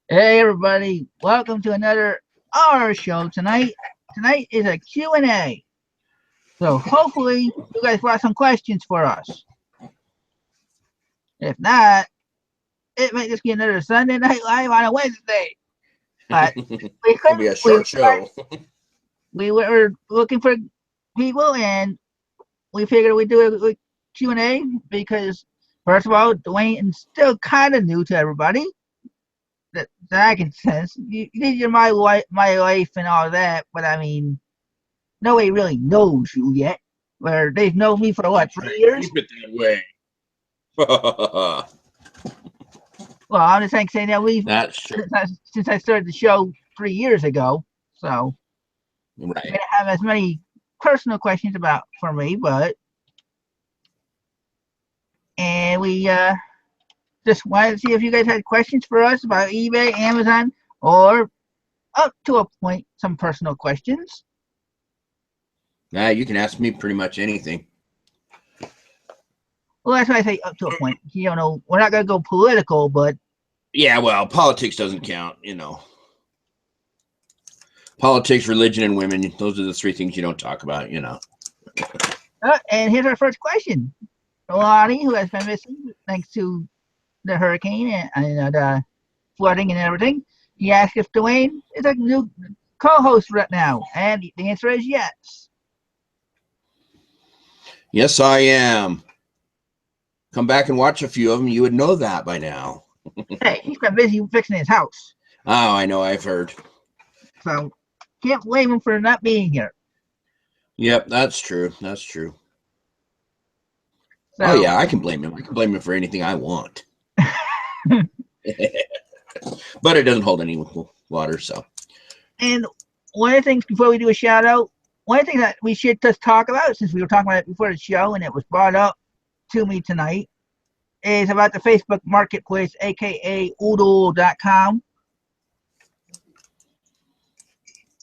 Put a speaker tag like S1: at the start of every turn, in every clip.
S1: Hey everybody, welcome to another our show tonight. Tonight is a Q&A. So hopefully you guys brought some questions for us. If not, it might just be another Sunday Night Live on a Wednesday. But we
S2: It'll
S1: couldn't
S2: be a short show.
S1: we were looking for people and we figured we'd do a Q&A because first of all, Dwayne is still kind of new to everybody. That I can sense. You did your my life and all that, but I mean, nobody really knows you yet. Where they've known me for what,
S2: I'll try
S1: 3 years?
S2: to keep it that way.
S1: Well, I'm just saying that we
S2: That's true.
S1: since I started the show 3 years ago, so I
S2: Right.
S1: don't have as many personal questions about for me, but and we just wanted to see if you guys had questions for us about eBay, Amazon, or up to a point some personal questions.
S2: Nah, you can ask me pretty much anything.
S1: Well, that's why I say up to a point. You don't know, we're not gonna go political, but
S2: Yeah, well, politics doesn't count, Politics, religion, and women, those are the three things you don't talk about.
S1: and here's our first question. Lonnie, who has been missing thanks to the hurricane and the flooding and everything, he asked if Dwayne is a new co-host right now, and the answer is yes.
S2: Yes, I am. Come back and watch a few of them. You would know that by now.
S1: Hey, he's been busy fixing his house,
S2: Oh, I know. I've heard.
S1: so can't blame him for not being here.
S2: Yep, that's true. That's true.
S1: So,
S2: Oh, yeah, I can blame him. I can blame him for anything I want. But it doesn't hold any water, so.
S1: and one of the things before we do a shout out, one of the things that we should just talk about, since we were talking about it before the show and it was brought up to me tonight, is about the Facebook Marketplace, aka Oodle.com.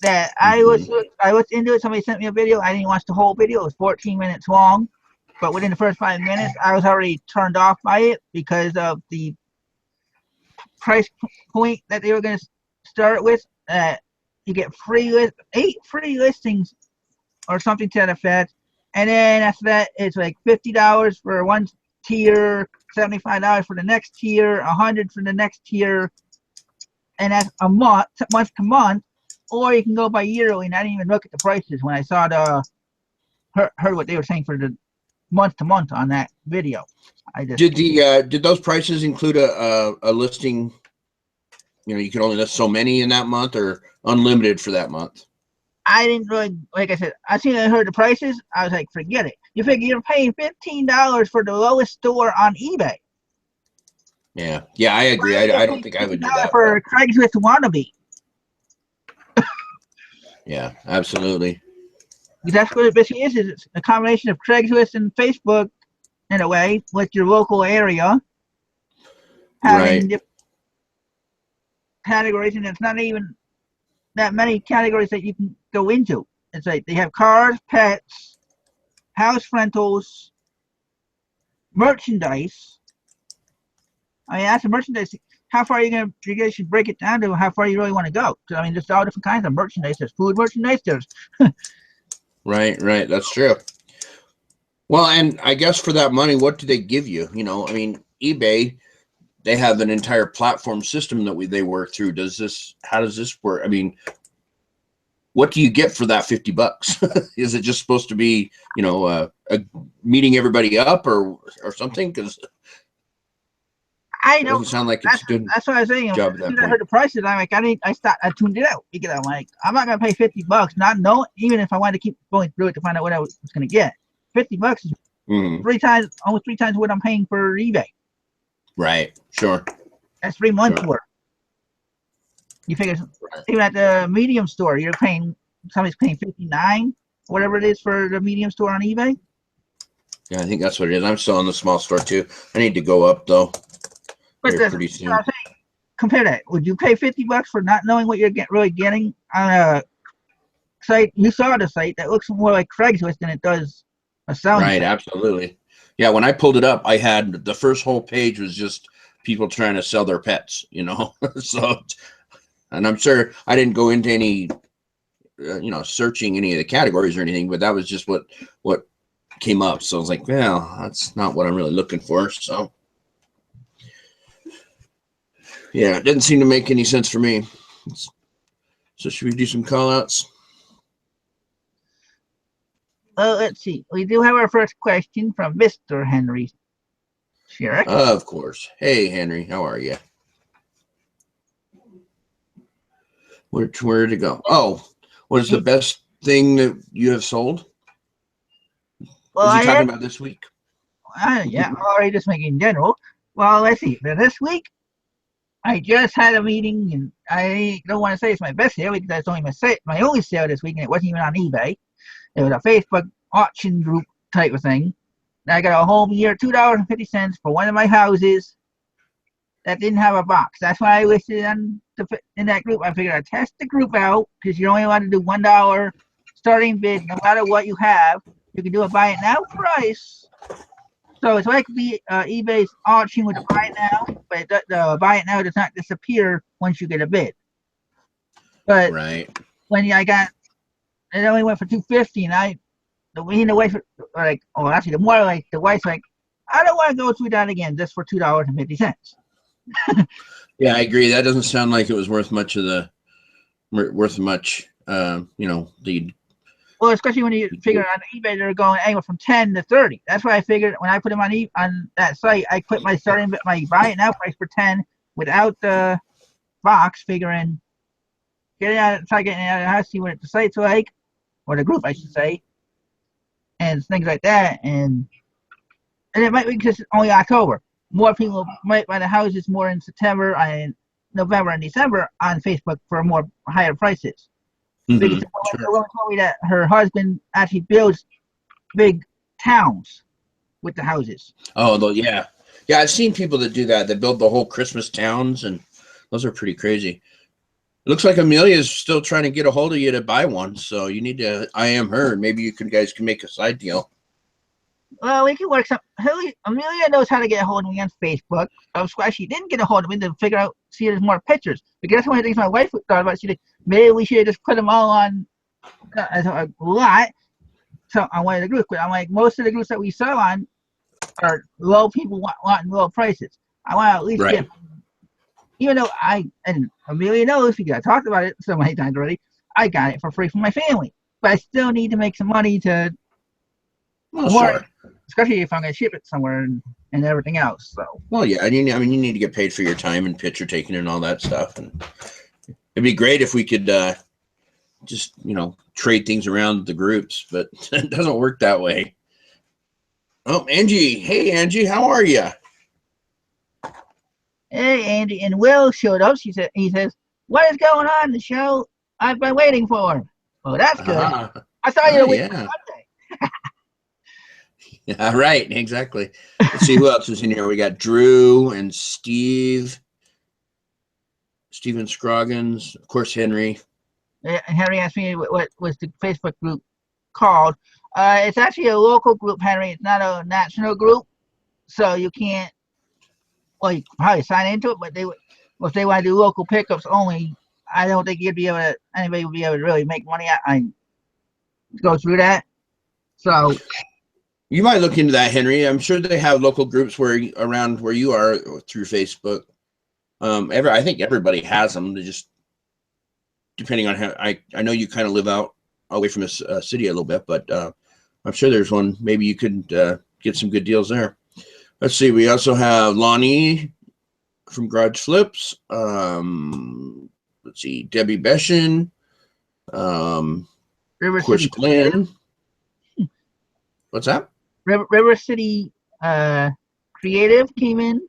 S1: That I was into it. Somebody sent me a video. I didn't watch the whole video. It was 14 minutes long, but within the first 5 minutes, I was already turned off by it because of the price point that they were going to start with. You get 8 free listings or something to that effect, and then after that, it's like $50 for one tier, $75 for the next tier, $100 for the next tier, and that's a month to month. Or you can go by yearly, and I didn't even look at the prices when I saw heard what they were saying for the month to month on that video. I just
S2: Did those prices include a listing? You could only list so many in that month, or unlimited for that month.
S1: I didn't really, like I said, I heard the prices. I was like, forget it. You figure you're paying $15 for the lowest store on eBay.
S2: Yeah, I agree. I don't think I would do that
S1: for Craigslist wannabe.
S2: Yeah, absolutely.
S1: That's what it basically is. It's a combination of Craigslist and Facebook, in a way, with your local area having different categories, and it's not even that many categories that you can go into. It's like they have cars, pets, house rentals, merchandise. I mean, that's a merchandise. How far are you going to, you guys should break it down to how far you really want to go. So, I mean, there's all different kinds of merchandise. There's food merchandise. There's
S2: Right. That's true. Well, and I guess for that money, what do they give you? I mean, eBay, they have an entire platform system that they work through. How does this work? I mean, what do you get for that $50? Is it just supposed to be, meeting everybody up or something? Because
S1: I
S2: it
S1: don't.
S2: doesn't sound like it's a good
S1: That's what I was saying.
S2: job at that
S1: I
S2: point.
S1: heard the prices. I'm like, I tuned it out because I'm like, I'm not gonna pay $50, not knowing, even if I wanted to keep going through it to find out what I was gonna get. $50 is almost three times what I'm paying for eBay.
S2: Right. Sure.
S1: That's 3 months worth. You figure even at the medium store, somebody's paying $59, whatever it is for the medium store on eBay.
S2: Yeah, I think that's what it is. I'm still in the small store too. I need to go up though.
S1: But
S2: Pretty soon.
S1: Compare that. Would you pay $50 for not knowing what you're really getting on a site? You saw the site that looks more like Craigslist than it does a selling
S2: Right,
S1: site.
S2: absolutely. Yeah, when I pulled it up, I had the first whole page was just people trying to sell their pets, you know. So, and I'm sure I didn't go into any, you know, searching any of the categories or anything, but that was just what came up. So I was like, well, that's not what I'm really looking for. So yeah, it didn't seem to make any sense for me. So should we do some call outs?
S1: Well, let's see. We do have our first question from Mr. Henry Sherrick.
S2: Of course. Hey, Henry, how are you? Where to go? Oh, what is the best thing that you have sold?
S1: Well,
S2: is he talking about this week?
S1: Yeah, already just making in general. Well, let's see. This week, I just had a meeting, and I don't want to say it's my best sale because that's only my only sale this week, and it wasn't even on eBay. It was a Facebook auction group type of thing. And I got a whole year, $2.50 for one of my houses that didn't have a box. That's why I listed in that group. I figured I'd test the group out because you're only allowed to do $1 starting bid no matter what you have. You can do a buy it now price. So it's like eBay's auction with the buy it now, but the buy it now does not disappear once you get a bid. But
S2: right.
S1: When I got, it only went for $2.50, and the wife like, oh, actually, the more like the wife's like, I don't want to go through that again just for $2.50.
S2: Yeah, I agree. That doesn't sound like it was worth much. You know, the.
S1: Well, especially when you figure on eBay they're going anywhere from 10 to 30. That's why I figured when I put them on that site, I put my buy it now price for 10 without the box, figuring try getting out of the house, see what the site's like, or the group I should say, and things like that, and it might be because it's only October. More people might buy the houses more in September and November and December on Facebook for more higher prices. Because the woman told me that her husband actually builds big towns with the houses.
S2: Oh, yeah. Yeah, I've seen people that do that. They build the whole Christmas towns, and those are pretty crazy. It looks like Amelia's still trying to get a hold of you to buy one, so you need to IM her. Maybe you guys can make a side deal.
S1: Well, we can work some. Amelia knows how to get a hold of me on Facebook. That's why she didn't get a hold of me to figure out, see if there's more pictures. Because that's one of the things my wife thought about. She said, maybe we should have just put them all on a lot. So on one of the groups. But I'm like, most of the groups that we sell on are low people wanting low prices. I want to at least get, even though and Amelia knows because I talked about it so many times already, I got it for free from my family. But I still need to make some money to.
S2: Well, sure.
S1: Especially if I'm going to ship it somewhere and everything else. So.
S2: Well, yeah, you need to get paid for your time and picture taking and all that stuff. And it'd be great if we could just, trade things around the groups, but it doesn't work that way. Oh, Angie. Hey, Angie, how are you?
S1: Hey, Angie. And Will showed up. He says, what is going on in the show I've been waiting for? Well, that's good. I saw you waiting for Monday.
S2: Yeah, right, exactly. Let's see who else is in here. We got Drew and Steven Scroggins, of course, Henry.
S1: Henry asked me what was the Facebook group called. It's actually a local group, Henry. It's not a national group, so you can't. Well, you can probably sign into it, but if they want to do local pickups only, I don't think anybody would be able to really make money. I go through that. So.
S2: You might look into that, Henry. I'm sure they have local groups around where you are through Facebook. I think everybody has them. They just depending on how. I know you kind of live out away from this city a little bit, but I'm sure there's one. Maybe you could get some good deals there. Let's see. We also have Lonnie from Garage Flips. Let's see, Debbie Beshin.
S1: River
S2: of course,
S1: City
S2: Glenn. What's that?
S1: River City Creative came in.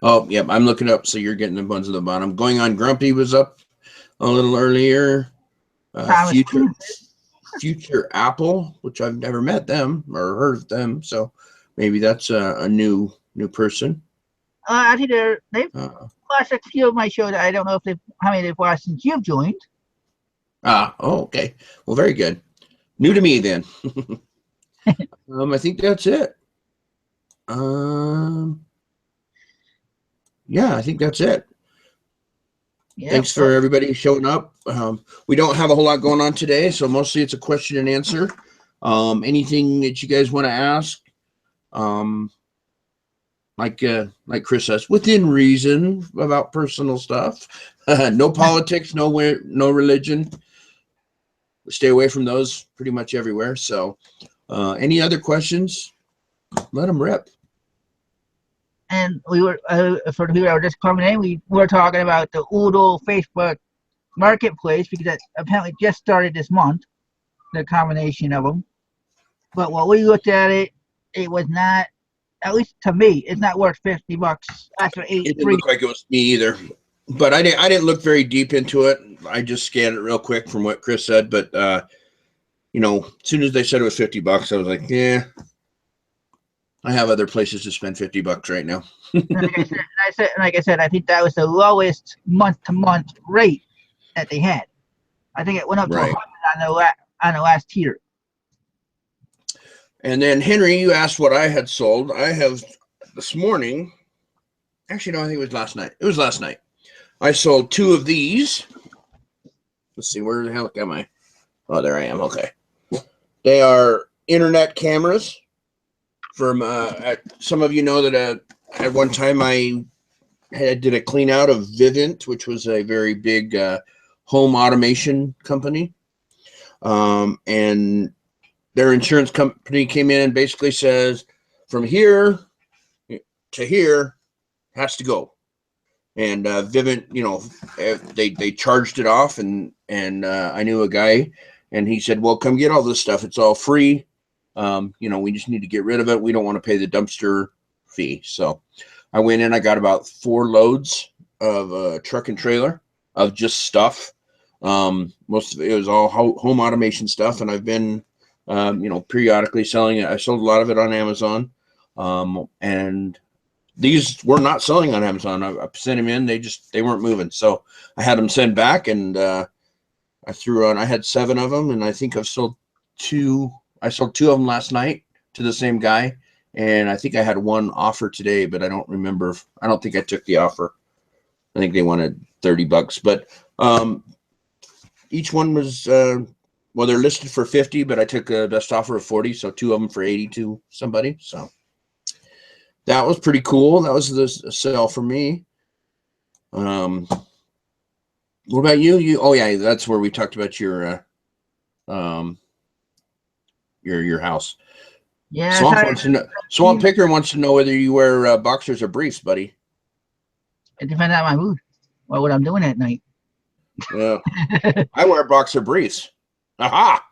S2: Oh, yeah, I'm looking up. So you're getting the ones at the bottom. Going on Grumpy was up a little earlier. Future Apple, which I've never met them or heard of them. So maybe that's a new person.
S1: I think they've watched a few of my shows. I don't know how many they've watched since you've joined.
S2: Okay. Well, very good. New to me then. I think that's it. yeah, I think that's it.
S1: Yeah.
S2: Thanks for everybody showing up. We don't have a whole lot going on today, so mostly it's a question and answer. Anything that you guys want to ask, like Chris says, within reason about personal stuff. No politics, no religion. Stay away from those pretty much everywhere. So, any other questions? Let them rip.
S1: And we were, for the people that were just coming in, we were talking about the Oodle Facebook Marketplace because that apparently just started this month, the combination of them. But when we looked at it, it was not, at least to me, it's not worth $50 after
S2: It didn't
S1: free.
S2: look like it was me either, but I didn't look very deep into it. I just scanned it real quick from what Chris said, but as soon as they said it was $50, I was like, yeah, I have other places to spend $50 right now.
S1: Like I said, I think that was the lowest month-to-month rate that they had. I think it went up to 100 on the last tier.
S2: And then Henry, you asked what I had sold. I have this morning. Actually, no, I think it was last night. It was last night. I sold 2 of these. Let's see, where the hell am I? Oh, there I am. Okay. They are internet cameras. From some of you know that at one time I did a clean out of Vivint, which was a very big home automation company. And their insurance company came in and basically says, from here to here has to go. And Vivint, they charged it off, and I knew a guy, and he said, well, come get all this stuff. It's all free. We just need to get rid of it. We don't want to pay the dumpster fee. So I went in, I got about 4 loads of a truck and trailer of just stuff. Most of it was all home automation stuff. And I've been, periodically selling it. I sold a lot of it on Amazon. And these were not selling on Amazon. I sent them in. They weren't moving. So I had them sent back, and I had 7 of them, and I think I've sold 2. I sold 2 of them last night to the same guy, and I think I had 1 offer today, but I don't remember. I don't think I took the offer. I think they wanted $30, but each one was they're listed for 50, but I took a best offer of 40, so 2 of them for 80 to somebody. So that was pretty cool. That was the sale for me. What about you? Oh yeah, that's where we talked about your house.
S1: Yeah.
S2: Swamp Picker wants to know whether you wear boxers or briefs, buddy.
S1: It depends on my mood or what I'm doing at night.
S2: Yeah, I wear boxer briefs. Aha!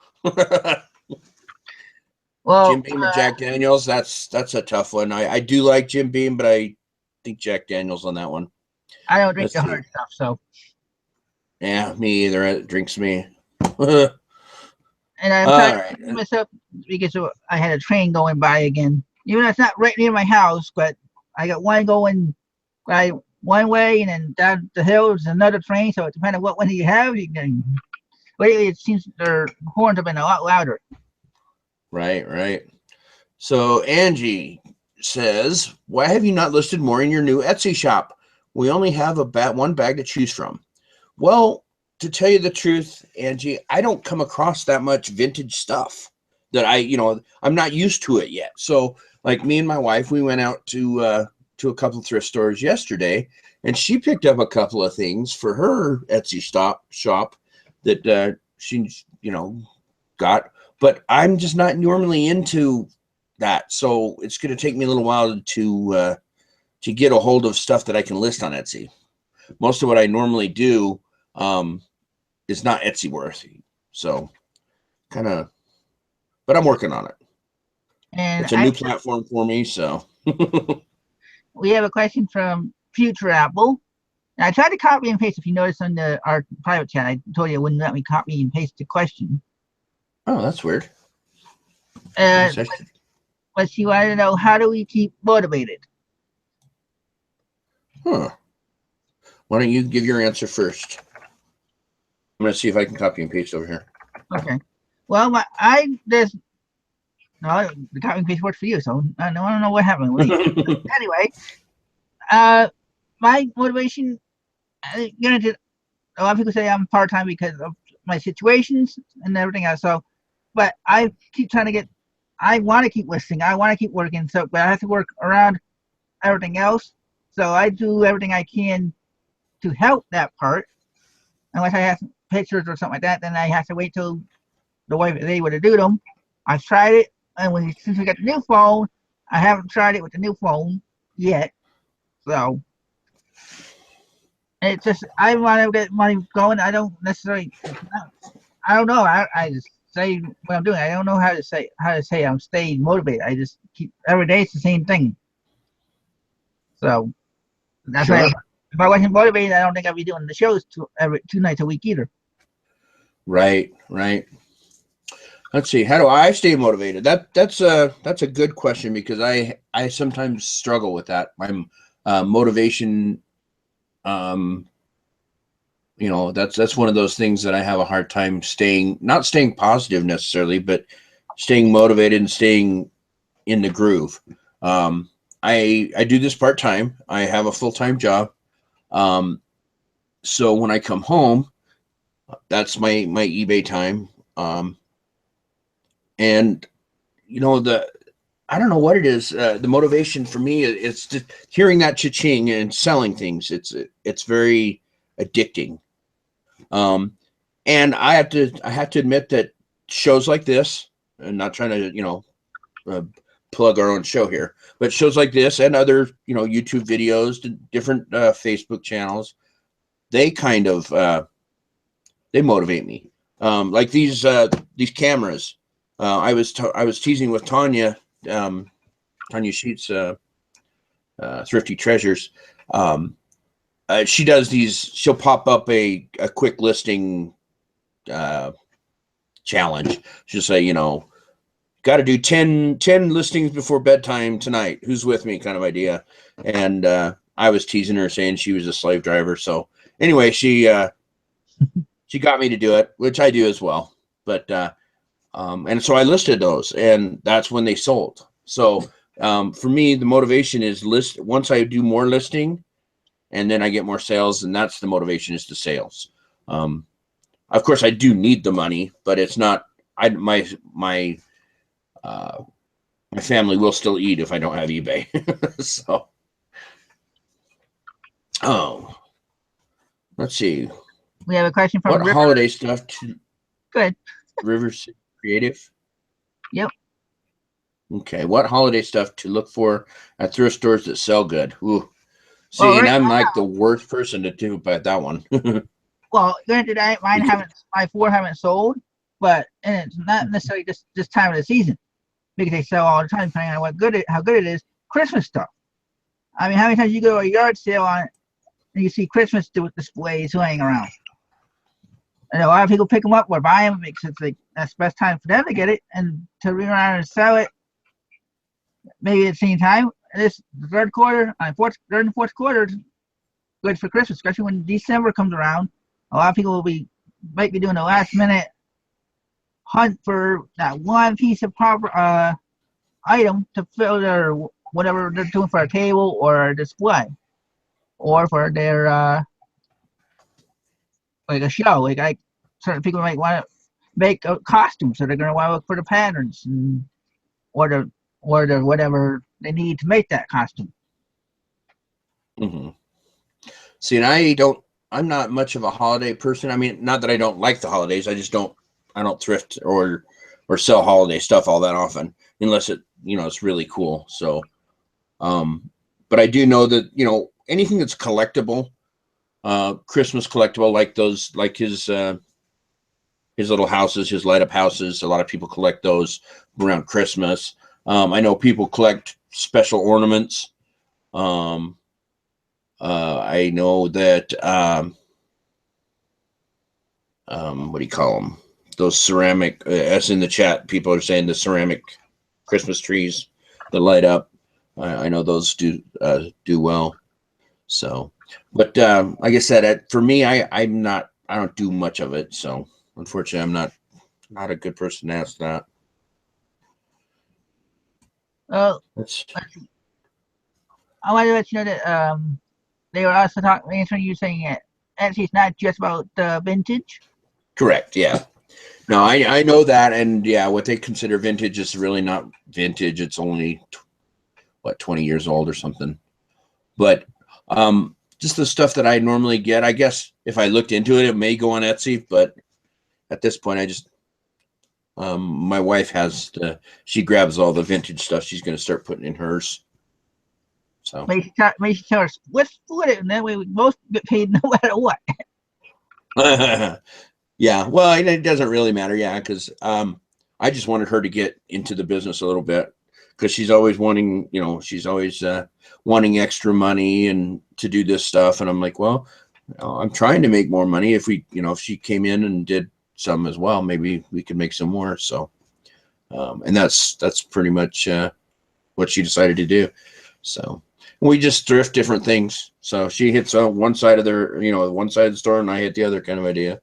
S1: Well,
S2: Jim Beam and Jack Daniels. That's a tough one. I do like Jim Beam, but I think Jack Daniels on that one.
S1: I don't drink the hard stuff, so.
S2: Yeah, me either. It drinks me.
S1: And I'm trying to myself because I had a train going by again. Even though it's not right near my house, but I got one going by one way, and then down the hill is another train. So it depends on what one you have. Lately, it seems their horns have been a lot louder.
S2: Right. So Angie says, why have you not listed more in your new Etsy shop? We only have one bag to choose from. Well, to tell you the truth, Angie, I don't come across that much vintage stuff that I'm not used to it yet. So like me and my wife, we went out to a couple of thrift stores yesterday, and she picked up a couple of things for her Etsy shop that she, got, but I'm just not normally into that. So it's going to take me a little while to get a hold of stuff that I can list on Etsy. Most of what I normally do, is not Etsy worthy. So but I'm working on it. And it's a new platform for me. So
S1: we have a question from Future Apple. Now, I tried to copy and paste. If you notice on our private chat, I told you it wouldn't let me copy and paste the question.
S2: Oh, that's weird.
S1: But she wanted to know, how do we keep motivated?
S2: Huh. Why don't you give your answer first? I'm going to see if I can copy and paste over here.
S1: Okay. Well, the copy and paste works for you, so I don't know what happened. Anyway, my motivation, granted, a lot of people say I'm part time because of my situations and everything else. So, but I keep trying to get. I want to keep listing. I want to keep working. So, but I have to work around everything else. So I do everything I can to help that part. Unless I have pictures or something like that, then I have to wait till the wife is able to do them. I've tried it, and since we got the new phone, I haven't tried it with the new phone yet. So it's just I want to get money going. I don't necessarily. I don't know. I just say what I'm doing. I don't know how to say I'm staying motivated. I just keep every day it's the same thing. So that's why
S2: Sure.
S1: if I wasn't motivated, I don't think I'd be doing the shows every 2 nights a week either.
S2: Right, right. Let's see. How do I stay motivated? That's a good question because I sometimes struggle with that. My motivation, um, that's one of those things that I have a hard time not staying positive necessarily, but staying motivated and staying in the groove. Um, I do this part time. I have a full time job. Um, so when I come home, that's my eBay time. And the I don't know what it is. The motivation for me it's just hearing that cha-ching and selling things. It's very addicting. Um, and I have to admit that shows like this, and not trying to uh, plug our own show here, but shows like this and other YouTube videos, different Facebook channels, they kind of they motivate me. Like these cameras. I was teasing with Tanya. Tanya Sheets, Thrifty Treasures. Um, she does these. She'll pop up a quick listing uh, challenge. She'll say, got to do 10 listings before bedtime tonight. Who's with me? Kind of idea. And I was teasing her, saying she was a slave driver. So anyway, she got me to do it, which I do as well. But and so I listed those, and that's when they sold. So for me, the motivation is list. Once I do more listing, and then I get more sales, and that's the motivation is the sales. Um, of course, I do need the money, but it's not. I uh, my family will still eat if I don't have eBay. So, oh, let's see.
S1: We have a question
S2: What
S1: from River.
S2: holiday stuff to
S1: Good.
S2: River City Creative?
S1: Yep.
S2: Okay, what holiday stuff to look for at thrift stores that sell good? Ooh.
S1: Well,
S2: See, and
S1: right
S2: I'm like
S1: now,
S2: the worst person to do about that one.
S1: well, granted, mine
S2: Because,
S1: haven't, my four haven't sold, but and it's not necessarily just this time of the season because they sell all the time, depending on how good it is. Christmas stuff. I mean, how many times you go to a yard sale on it and you see Christmas displays laying around? And a lot of people pick them up or buy them because it's like that's the best time for them to get it and to bring around and sell it. Maybe at the same time, this third quarter, third and fourth quarter, is good for Christmas, especially when December comes around. A lot of people might be doing a last minute hunt for that one piece of proper item to fill their whatever they're doing for a table or a display or for their like a show. Certain people might want to make a costume, so they're going to want to look for the patterns and or the whatever they need to make that costume.
S2: mhm. See, and I'm not much of a holiday person. I mean, not that I don't like the holidays. I don't thrift or sell holiday stuff all that often, unless it's really cool. So, but I do know that, anything that's collectible, Christmas collectible, like his little houses, his light up houses. A lot of people collect those around Christmas. I know people collect special ornaments. Um, I know that what do you call them? Those ceramic, as in the chat, people are saying the ceramic Christmas trees that light up. I know those do well. So, but like I said, for me, I don't do much of it. So, unfortunately, I'm not a good person to ask that.
S1: Well,
S2: That's
S1: I want to let you know that they were also answering you saying that actually it's not just about the vintage.
S2: Correct. Yeah. No, I know that, and yeah, what they consider vintage is really not vintage. It's only what 20 years old or something. But just the stuff that I normally get, I guess if I looked into it, it may go on Etsy. But at this point, I just my wife has she grabs all the vintage stuff. She's going to start putting in hers. So
S1: Maybe she tell us let's split it, and then we both get paid no matter what.
S2: yeah, well, it doesn't really matter. Yeah, because I just wanted her to get into the business a little bit because she's always wanting, she's always wanting extra money and to do this stuff. And I'm like, well, I'm trying to make more money. If we, if she came in and did some as well, maybe we could make some more. So, and that's pretty much what she decided to do. So we just thrift different things. So she hits one side of one side of the store, and I hit the other, kind of idea.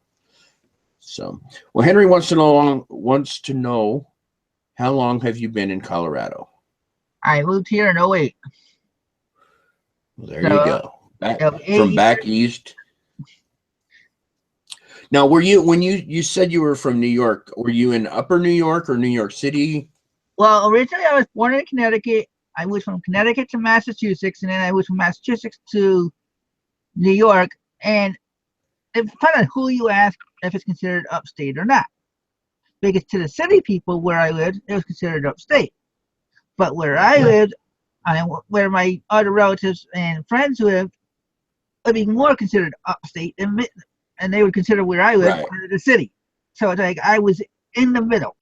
S2: So, well, Henry wants to know how long have you been in Colorado?
S1: I moved here in '08.
S2: Well, there you go. From
S1: 80.
S2: back east. Now, were you, when you said you were from New York, were you in Upper New York or New York City?
S1: Well, originally I was born in Connecticut. I moved from Connecticut to Massachusetts, and then I moved from Massachusetts to New York. And it depends on who you ask if it's considered upstate or not. Because to the city people where I lived, it was considered upstate. But where I lived, where my other relatives and friends lived, it would be more considered upstate, and they would consider where I lived part of the city. So it's like I was in the middle.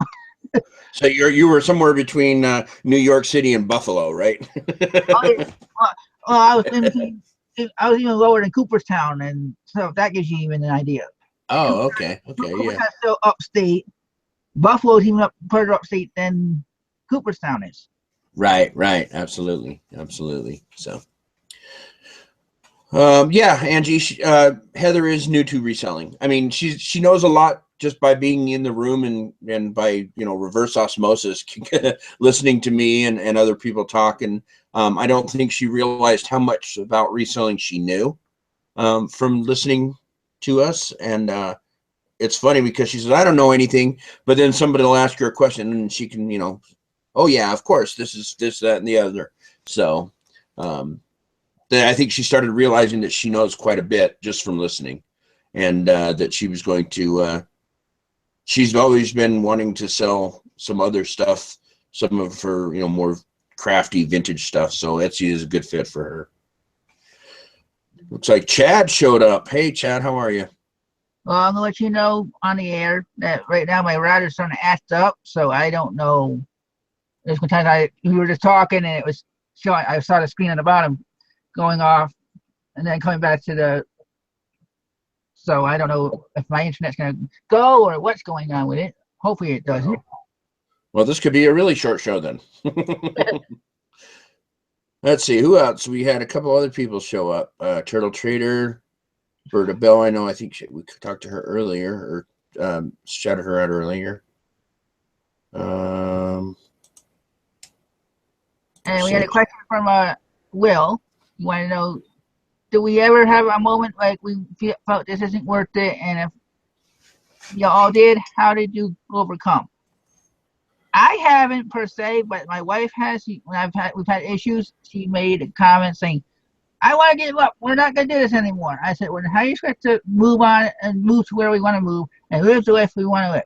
S2: So you were somewhere between New York City and Buffalo, right?
S1: Well, I was in between. I was even lower than Cooperstown, and so if that gives you even an idea.
S2: Oh, okay, yeah.
S1: Cooperstown's still upstate. Buffalo's even further upstate than Cooperstown is.
S2: Right, absolutely. So, yeah, Angie, Heather is new to reselling. I mean, she knows a lot just by being in the room and by reverse osmosis, listening to me and other people talk. And I don't think she realized how much about reselling she knew from listening to us. And it's funny because she says, I don't know anything, but then somebody will ask her a question and she can, oh yeah, of course, this is this, that, and the other. So then I think she started realizing that she knows quite a bit just from listening, and that she was going to, she's always been wanting to sell some other stuff, some of her, more crafty vintage stuff. So Etsy is a good fit for her. Looks like Chad showed up. Hey, Chad, how are you?
S1: Well, I'm gonna let you know on the air that right now my router's starting to act up, so I don't know. There's sometimes we were just talking and it was showing. I saw the screen on the bottom going off, and then coming back to the. So I don't know if my internet's gonna go or what's going on with it. Hopefully it doesn't.
S2: Well, this could be a really short show then. Let's see who else. We had a couple other people show up. Turtle Trader, Berta Bell. I think we talked to her earlier, or shouted her out earlier.
S1: And we had a question from Will. You want to know, do we ever have a moment like we felt this isn't worth it? And if you all did, how did you overcome? I haven't per se, but my wife has. When we've had issues, she made a comment saying, I want to give up. We're not going to do this anymore. I said, well, how do you expect to move on and move to where we want to move and live the life we want to live?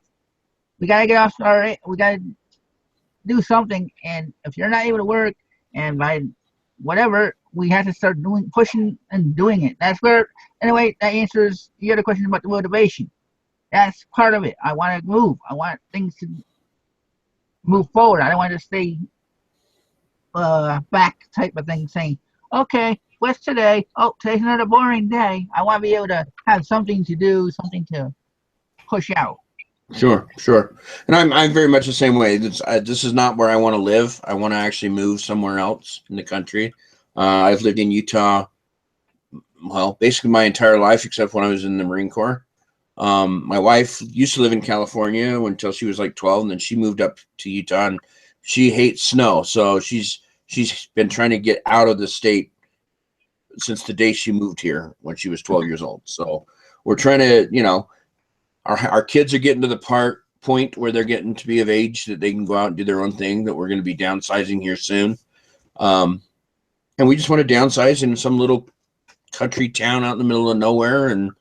S1: We got to get off we got to do something. And if you're not able to work, and by whatever, we have to start pushing and doing it. That's where, anyway, that answers the other question about the motivation. That's part of it. I want to move. I want things to move forward. I don't want to stay back type of thing, saying, okay, what's today? Oh, today's another boring day. I want to be able to have something to do, something to push out.
S2: Sure. And I'm very much the same way. This is not where I want to live. I want to actually move somewhere else in the country. I've lived in Utah, well, basically my entire life, except when I was in the Marine Corps. My wife used to live in California until she was like 12, and then she moved up to Utah, and she hates snow. So she's been trying to get out of the state since the day she moved here when she was 12 years old. So we're trying to, you know, our kids are getting to the point where they're getting to be of age that they can go out and do their own thing, that we're going to be downsizing here soon. And we just want to downsize in some little country town out in the middle of nowhere and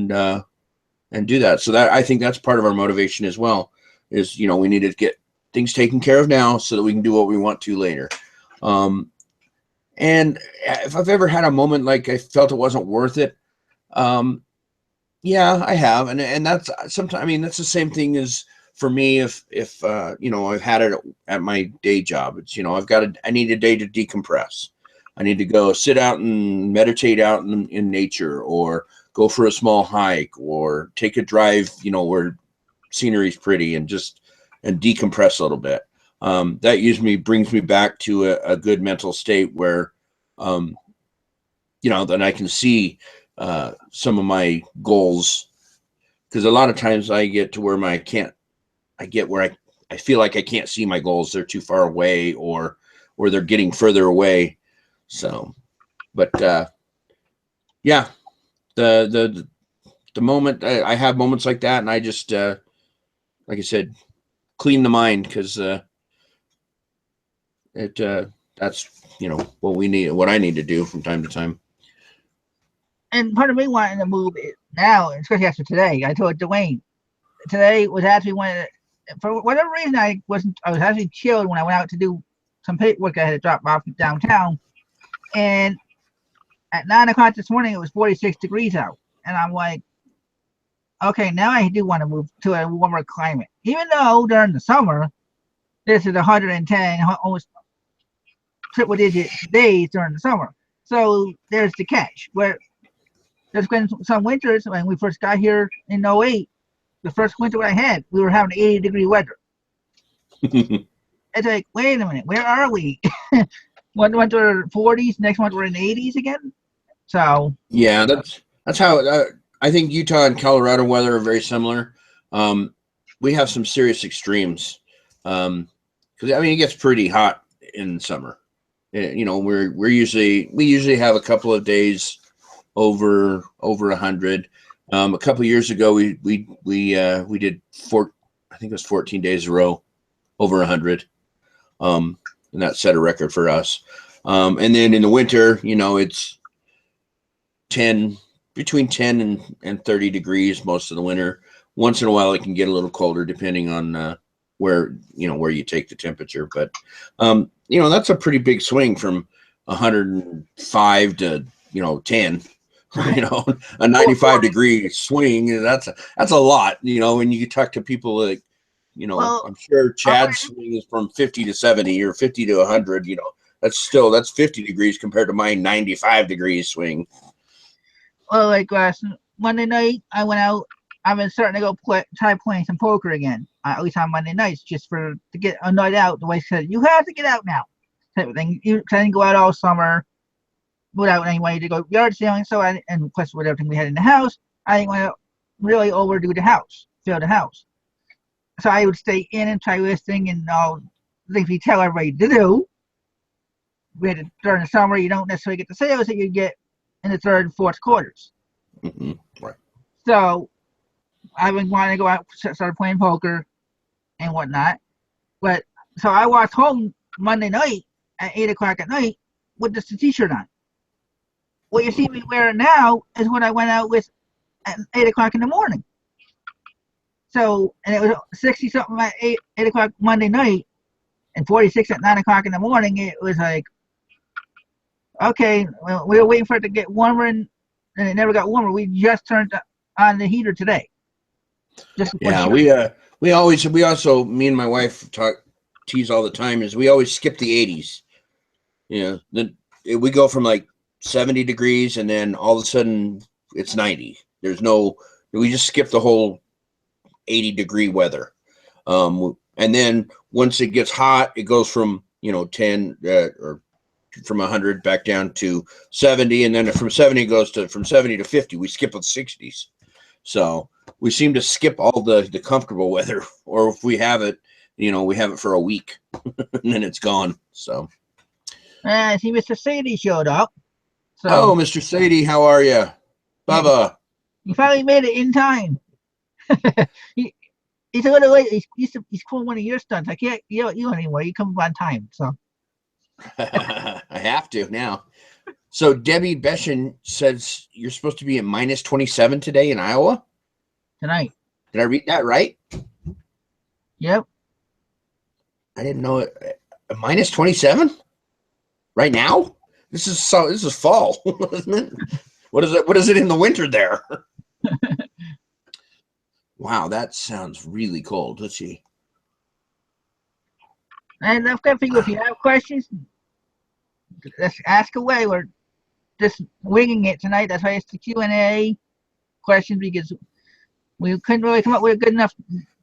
S2: do that. So that, I think that's part of our motivation as well, is, you know, we need to get things taken care of now so that we can do what we want to later. And if I've ever had a moment like I felt it wasn't worth it, yeah, I have. And that's sometimes, I mean, that's the same thing as for me. If you know, I've had it at my day job, it's, you know, I need a day to decompress. I need to go sit out and meditate out in nature, or go for a small hike, or take a drive, you know, where scenery's pretty, and decompress a little bit. That usually brings me back to a good mental state where, you know, then I can see some of my goals, because a lot of times I get to where I feel like I can't see my goals. They're too far away, or they're getting further away. So, but yeah, the moment I have moments like that, and I just like I said, clean the mind, because that's, you know, what I need to do from time to time.
S1: And part of me wanting to move it now, especially after today, I told Dwayne, today was actually for whatever reason, I was actually chilled when I went out to do some paperwork I had to drop off downtown. And at 9 o'clock this morning, it was 46 degrees out. And I'm like, okay, now I do want to move to a warmer climate. Even though during the summer, this is 110, almost triple digit days during the summer. So there's the catch, where there's been some winters when we first got here in 08, the first winter I had, we were having 80-degree weather. It's like, wait a minute, where are we? One winter 40s, next month we're in the 80s again. So
S2: yeah, that's how I think Utah and Colorado weather are very similar. We have some serious extremes, because I mean, it gets pretty hot in summer. You know, we usually have a couple of days over 100. A couple of years ago, we did I think it was 14 days in a row over 100. And that set a record for us. And then in the winter, you know, it's between 10 and 30 degrees most of the winter. Once in a while, it can get a little colder depending on where you take the temperature. But you know, that's a pretty big swing from 105 to 10. You know, a 95-degree swing. That's a lot. You know, when you talk to people like, you know, well, I'm sure Chad's swing is from 50 to 70 or 50 to 100. You know, that's 50 degrees compared to my 95-degree swing.
S1: Well, like last Monday night, I went out. I've been starting to go try playing some poker again. At least on Monday nights, just to get a night out. The wife said, "You have to get out now." Type of thing. I didn't go out all summer without any way to go yard selling. So and plus with everything we had in the house, I didn't want to really overdo the house, fill the house. So I would stay in and try listing and all the things we tell everybody to do. During the summer, you don't necessarily get the sales that you get in the third and fourth quarters.
S2: Mm-hmm. Right.
S1: So I've been wanting to go out, start playing poker and whatnot. But so I walked home Monday night at 8 o'clock at night with just a t-shirt on. What you see me wearing now is what I went out with at 8 o'clock in the morning. So, and it was 60 something at 8 o'clock Monday night and 46 at 9 o'clock in the morning. It was like, okay, well, we were waiting for it to get warmer, and it never got warmer. We just turned on the heater today.
S2: Yeah, we also, me and my wife tease all the time, is we always skip the 80s. You know, we go from like 70 degrees and then all of a sudden it's 90. We just skip the whole 80-degree weather. And then once it gets hot, it goes from 10 or from 100 back down to 70, and then from 70 it goes from 70 to 50. We skip the 60s. So we seem to skip all the comfortable weather, or if we have it, we have it for a week and then it's gone. So
S1: see, Mr. Sadie showed up. So,
S2: Oh, Mr. Sadie, how are you?
S1: yeah,
S2: Bubba.
S1: he finally made it in time. he, he's a little late. He's pulling one of your stunts. I can't yell at you anymore. You come on time. So
S2: I have to now. So Debbie Beshin says you're supposed to be at minus 27 today in Iowa.
S1: tonight.
S2: Did I read that right?
S1: Yep.
S2: I didn't know it. Minus 27 right now. This is fall, isn't it? What is it? What is it in the winter there? Wow, that sounds really cold. Let's see.
S1: And I've got to figure if you have questions, let's ask away. We're just winging it tonight. That's why it's the Q&A questions, because we couldn't really come up with a good enough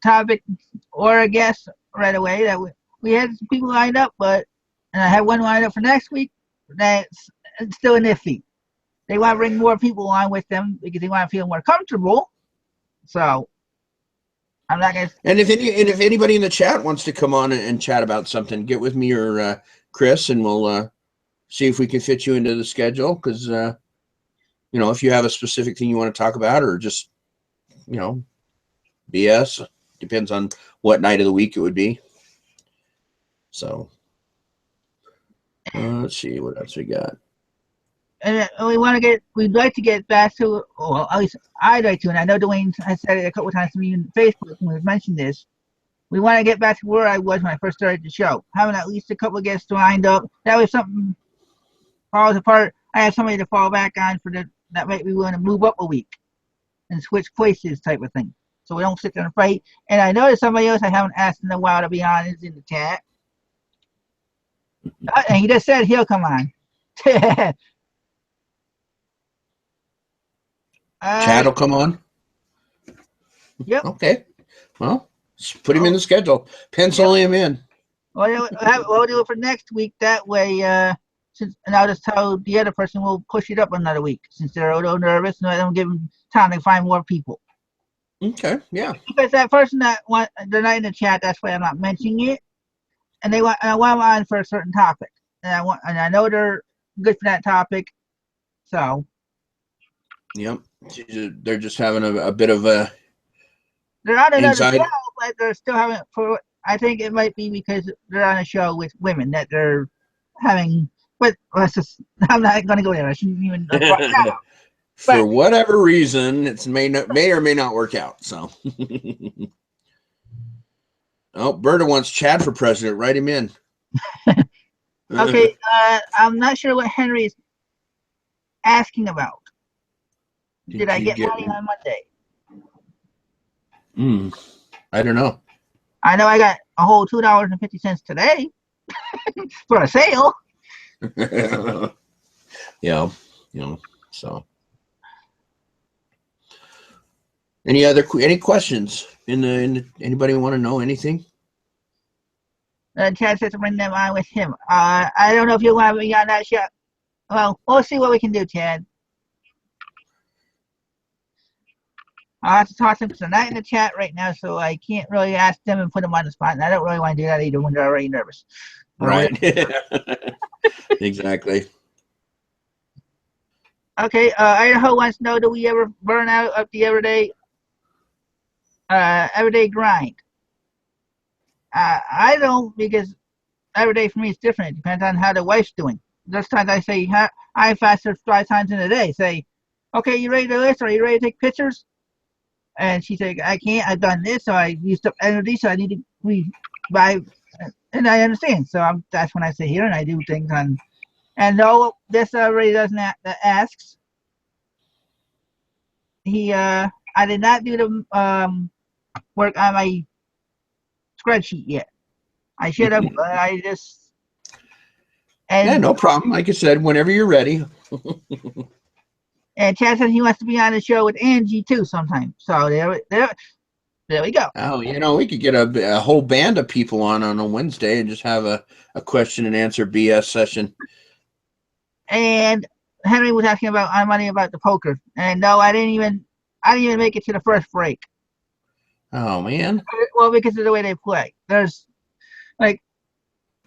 S1: topic or a guest right away. That we had some people lined up, and I have one lined up for next week. That's still iffy. They want to bring more people on with them because they want to feel more comfortable. So I'm not gonna.
S2: And if anybody in the chat wants to come on and chat about something, get with me or Chris, and we'll see if we can fit you into the schedule. Because if you have a specific thing you want to talk about, or just BS, depends on what night of the week it would be. So let's see what else we got.
S1: And we'd like to get back to, well, at least I'd like to, and I know Dwayne has said it a couple of times to me on Facebook when we've mentioned this. We want to get back to where I was when I first started the show, having at least a couple of guests lined up. That way, if something falls apart, I have somebody to fall back on that might be willing to move up a week and switch places, type of thing. So we don't sit there and fight. And I know there's somebody else I haven't asked in a while to be on is in the chat. And he just said he'll come on.
S2: Chad will come on.
S1: Yep.
S2: Okay. Well, put him in the schedule. Pencil him in.
S1: We'll do it for next week. That way, and I'll just tell the other person we'll push it up another week since they're a little nervous, and I don't give them time to find more people.
S2: Okay. Yeah.
S1: Because that person they're not in the chat. That's why I'm not mentioning it. And I want them on for a certain topic, and I know they're good for that topic. So.
S2: Yep. They're just having a bit of a.
S1: They're on another
S2: anxiety.
S1: show, but they're still having. I think it might be because they're on a show with women that they're having. But I'm not going to go there. I shouldn't even.
S2: For whatever reason, it may or may not work out. So. Oh, Berta wants Chad for president. Write him in.
S1: Okay, I'm not sure what Henry is asking about. Did I get money on Monday?
S2: I don't know.
S1: I know I got a whole $2.50 today for a sale.
S2: Yeah, so. Any questions anybody want to know anything?
S1: Chad says to bring them on with him. I don't know if you want me on that show. Well, we'll see what we can do, Chad. I'll have to talk to them because they're not in the chat right now, so I can't really ask them and put them on the spot. And I don't really want to do that either when they're already nervous.
S2: Right. Exactly.
S1: Okay, Idaho wants to know, do we ever burn out of the everyday grind? I don't, because every day for me is different. It depends on how the wife's doing. There's times I say, I fast 5 times in a day. Say, okay, you ready to list? Are you ready to take pictures? And she said, I can't. I've done this, so I used up energy, so I need to buy. And I understand. So that's when I sit here and I do things on. And no, this already doesn't asks. I did not do the work on my spreadsheet yet. I should have, but I just.
S2: Yeah, no problem. Like I said, whenever you're ready.
S1: And Chad said he wants to be on the show with Angie too sometime. So there we go.
S2: Oh, we could get a whole band of people on a Wednesday and just have a question and answer BS session.
S1: And Henry was asking about money about the poker, and no, I didn't even make it to the first break.
S2: Oh man.
S1: Well, because of the way they play. There's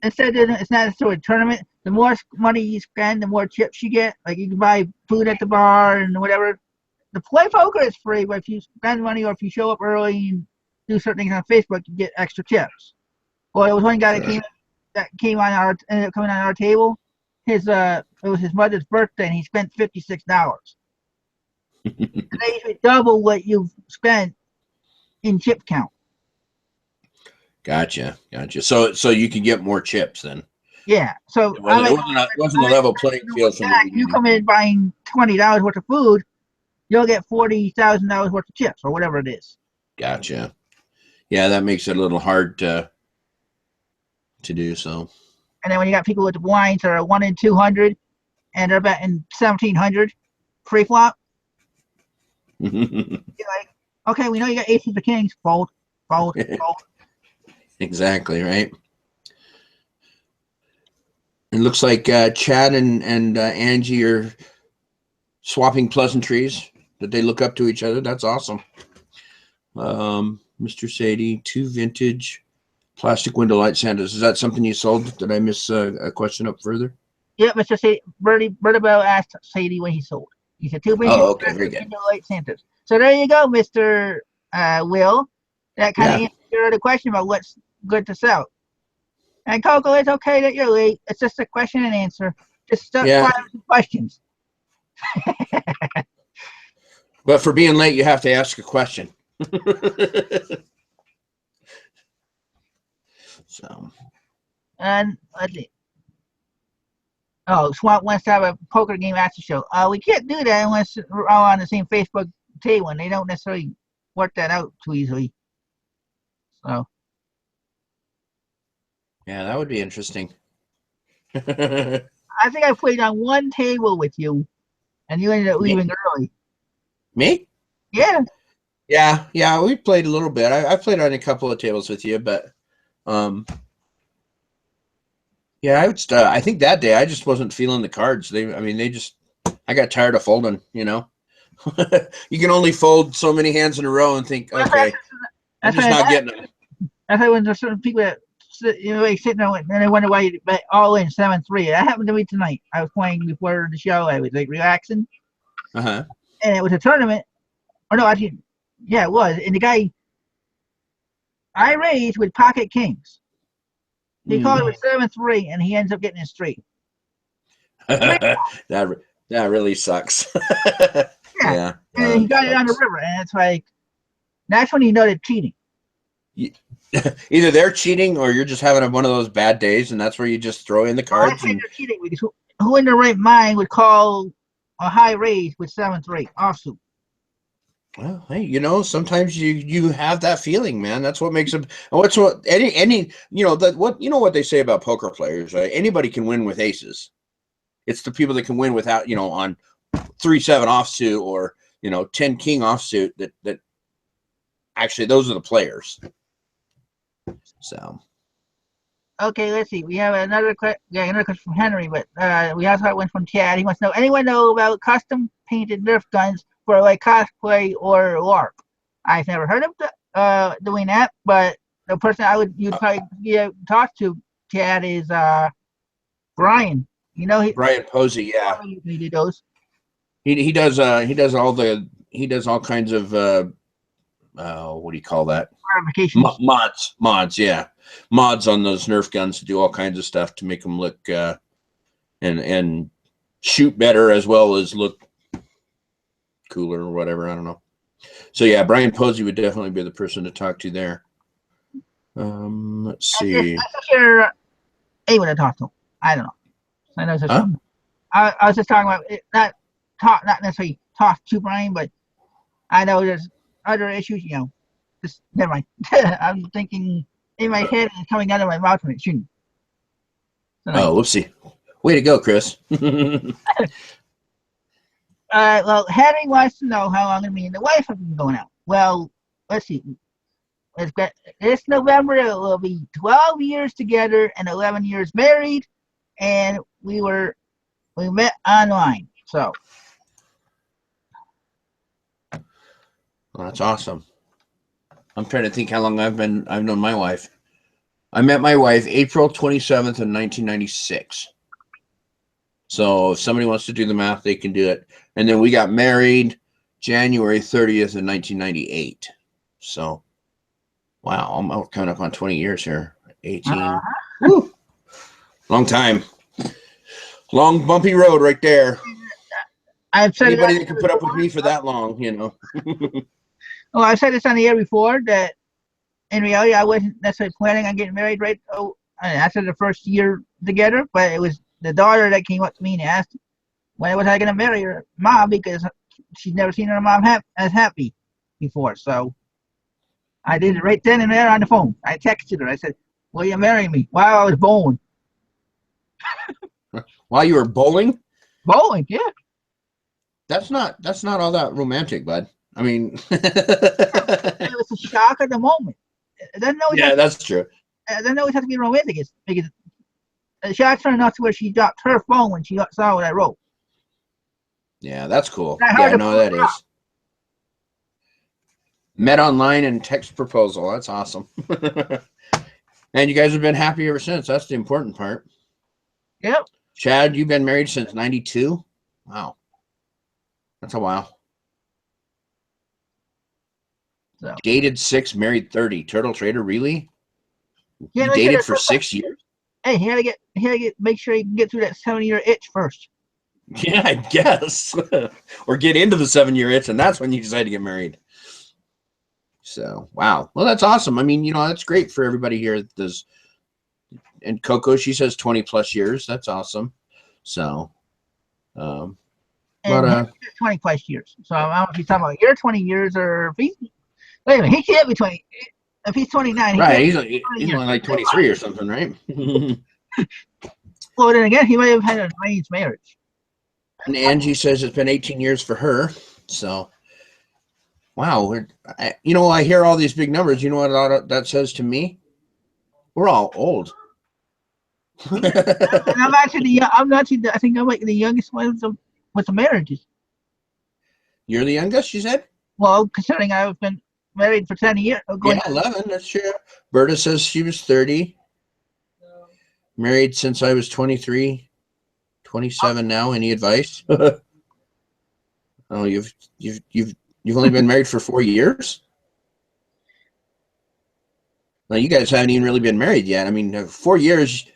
S1: instead of it's not necessarily a tournament. the more money you spend, the more chips you get. Like you can buy food at the bar and whatever. The play poker is free, but if you spend money or if you show up early and do certain things on Facebook, you get extra chips. Well, there was one guy that came on our ended up coming on our table. It was his mother's birthday, and he spent $56. And they usually double what you've spent in chip count.
S2: Gotcha. So you can get more chips then.
S1: Yeah. So
S2: it wasn't a level playing field from the beginning.
S1: You come in buying $20 worth of food, you'll get $40,000 worth of chips or whatever it is.
S2: Gotcha. Yeah, that makes it a little hard to do so.
S1: And then when you got people with the blinds that are 1 in 200 and they're betting 1,700 pre-flop, you're like, okay, we know you got aces of kings. Fold.
S2: Exactly, right? It looks like Chad and Angie are swapping pleasantries that they look up to each other. That's awesome. Mr. Sadie, 2 vintage plastic window light Santas. Is that something you sold? Did I miss a question up further?
S1: Yeah, Mr. Sadie, Bertie Bell asked Sadie when he sold. He said 2 vintage
S2: very good.
S1: window light Santas. So there you go, Mr. Will. That kind of answered the question about what's good to sell. And Coco, it's okay that you're late. It's just a question and answer. Just fire some questions.
S2: But for being late, you have to ask a question. So.
S1: And let's see. Oh, Swamp wants to have a poker game after show. We can't do that unless we're all on the same Facebook table, and they don't necessarily work that out too easily. So.
S2: Yeah, that would be interesting.
S1: I think I played on one table with you, and you ended up leaving early.
S2: Me?
S1: Yeah.
S2: Yeah, we played a little bit. I played on a couple of tables with you, but yeah, I think that day I just wasn't feeling the cards. I got tired of folding, you know. You can only fold so many hands in a row and think, okay, I'm just not getting them.
S1: That's why when there's certain people that like sitting there and they wonder why you bet all in 7-3. That happened to me tonight. I was playing before the show. I was like relaxing. And it was a tournament. Or no, actually, yeah, it was. And the guy I raised with pocket kings. He called it with 7-3, and he ends up getting it straight.
S2: That really sucks. Yeah.
S1: And he got it on the river, and it's like that's when you know they're cheating.
S2: Either they're cheating or you're just having one of those bad days, and that's where you just throw in the cards.
S1: I think they're cheating because who in their right mind would call a high raise with 7-3 offsuit?
S2: Well, hey, you know, sometimes you have that feeling, man. That's what makes them. What's what any you know that what you know what they say about poker players, right? Anybody can win with aces. It's the people that can win without, you know, on 3-7 offsuit or 10 king offsuit that actually those are the players. So.
S1: Okay, let's see. We have another question from Henry, but we also have one from Chad. He wants to know, anyone know about custom painted Nerf guns for like cosplay or LARP? I've never heard of doing that, but the person you'd probably talk to, Chad, is Brian. You know,
S2: Brian Posey, yeah.
S1: He did those.
S2: He does all kinds of what do you call that? Mods, yeah. Mods on those Nerf guns to do all kinds of stuff to make them look and shoot better as well as look cooler or whatever. I don't know. So yeah, Brian Posey would definitely be the person to talk to there. Let's see.
S1: I'm sure anyone to talk to. I don't know. I know I was just talking about it, not necessarily talk to Brian, but I know there's other issues. Just never mind. I'm thinking in my head and coming out of my mouth when it shouldn't. So,
S2: whoopsie. Way to go, Chris.
S1: Well, Henry wants to know how long me and the wife have been going out. Well, let's see. This November it will be 12 years together and 11 years married, and we met online. So
S2: well, that's awesome. I'm trying to think how long I've known my wife. I met my wife April 27th of 1996. So if somebody wants to do the math, they can do it. And then we got married January 30th of 1998. So, wow, I'm coming up on 20 years here. 18. Woo. Long time. Long, bumpy road right there.
S1: I've said
S2: Anybody that can put up with me for that long, you know.
S1: Well, I've said this on the air before that in reality, I wasn't necessarily planning on getting married right after the first year together, but it was the daughter that came up to me and asked when was I going to marry her mom because she'd never seen her mom as happy before. So I did it right then and there on the phone. I texted her. I said, "Will you marry me?" While I was bowling.
S2: While you were bowling?
S1: Bowling, yeah.
S2: That's not all that romantic, bud. I mean,
S1: It was a shock at the moment. It doesn't always
S2: that's true.
S1: It doesn't always have to be romantic. It's because the shock turned enough to where she dropped her phone when she saw what I wrote.
S2: Yeah, that's cool.
S1: And I
S2: Yeah,
S1: heard
S2: no, that is. Met online and text proposal. That's awesome. And you guys have been happy ever since. That's the important part.
S1: Yep.
S2: Chad, you've been married since 92? Wow. That's a while. So. Dated 6, married 30. Turtle Trader, really?
S1: Yeah,
S2: you dated for 6 years?
S1: Hey, he had to make sure he can get through that 7-year itch first.
S2: Yeah, I guess. Or get into the 7-year itch, and that's when you decide to get married. So, wow. Well, that's awesome. I mean, you know, that's great for everybody here. And Coco, she says 20 plus years. That's awesome. So,
S1: and 20 plus years. So I don't know if he's talking about your 20 years or if he's, wait a minute, he can't be 20. If he's 29,
S2: right? He's only like 23 or something, right?
S1: Well, then again, he might have had an arranged marriage.
S2: And Angie says it's been 18 years for her. So, wow. You know, I hear all these big numbers. You know what that says to me? We're all old.
S1: And I'm actually, I think I'm like the youngest one with the marriages.
S2: You're the youngest, you said?
S1: Well, considering I've been married for 10 years.
S2: Yeah, 11, that's true. Berta says she was 30. Married since I was 23. 27 now. Any advice? Oh, you've only been married for 4 years? Well, you guys haven't even really been married yet. I mean, 4 years.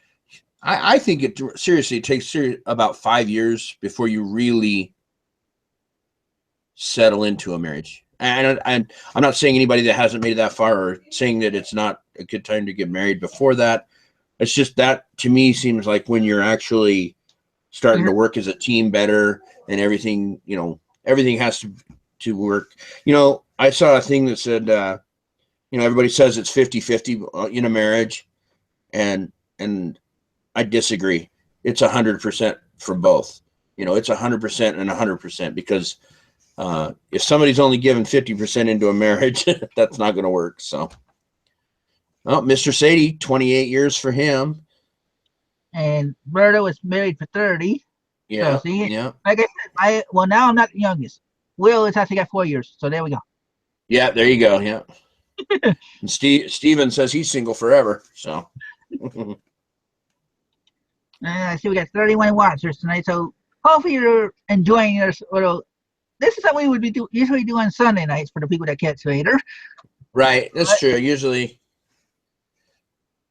S2: I think it seriously takes about 5 years before you really settle into a marriage. And I'm not saying anybody that hasn't made it that far or saying that it's not a good time to get married before that. It's just that to me seems like when you're actually starting to work as a team better and everything, you know, everything has to work. You know, I saw a thing that said, you know, everybody says it's 50-50 in a marriage. And I disagree. It's 100% for both. You know, it's 100% and 100% because if somebody's only given 50% into a marriage, that's not going to work. So, oh, Mr. Sadie, 28 years for him.
S1: And Berta was married for 30.
S2: Yeah.
S1: So, see,
S2: yeah.
S1: Like I said, well, now I'm not the youngest. Will has actually got 4 years. So there we go.
S2: Yeah, there you go. Yeah. And Steven says he's single forever. So.
S1: And I see we got 31 watchers tonight. So hopefully you're enjoying this little. This is something we would usually do on Sunday nights for the people that catch later.
S2: Right, that's true. Usually,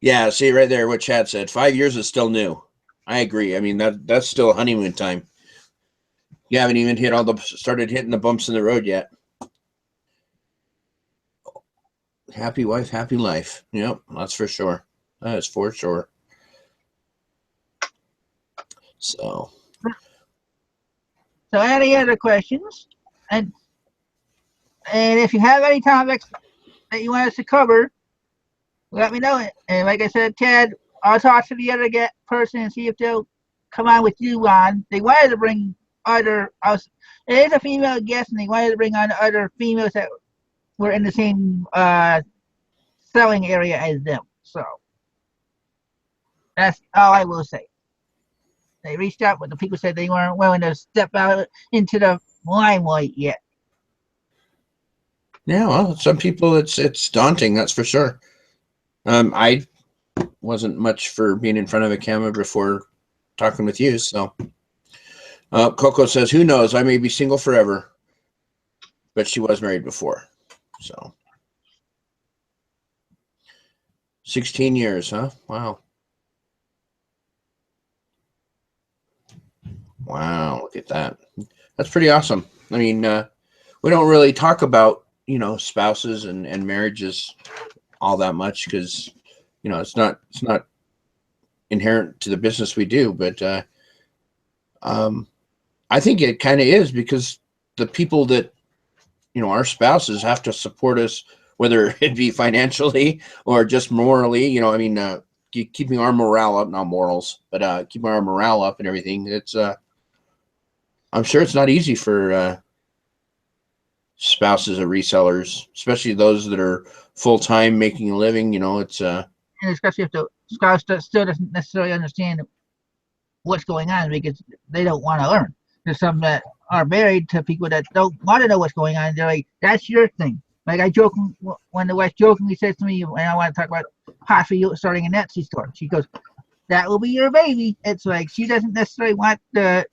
S2: yeah. See right there, what Chad said. 5 years is still new. I agree. I mean that's still honeymoon time. You haven't even started hitting the bumps in the road yet. Happy wife, happy life. Yep, that's for sure. That is for sure. So
S1: any other questions? And if you have any topics that you want us to cover, let me know. And like I said, Ted, I'll talk to the other person and see if they'll come on with you on. They wanted to bring other us. It is a female guest, and they wanted to bring on other females that were in the same selling area as them. So that's all I will say. They reached out, but the people said they weren't willing to step out into the limelight yet.
S2: Yeah, well, some people it's daunting, that's for sure. I wasn't much for being in front of a camera before talking with you, so Coco says, who knows? I may be single forever, but she was married before. So 16 years, huh? Wow. Wow, look at that. That's pretty awesome. I mean, we don't really talk about, spouses and marriages all that much because, it's not inherent to the business we do, but I think it kind of is because the people that, our spouses have to support us, whether it be financially or just morally, keeping our morale up, not morals, but keeping our morale up and everything. It's, I'm sure it's not easy for spouses of resellers, especially those that are full time making a living. It's
S1: And especially if the spouse still doesn't necessarily understand what's going on because they don't want to learn. There's some that are married to people that don't want to know what's going on. They're like, that's your thing. Like I joke when the wife jokingly says to me, and I want to talk about possibly starting an Etsy store. She goes, that will be your baby. It's like she doesn't necessarily want the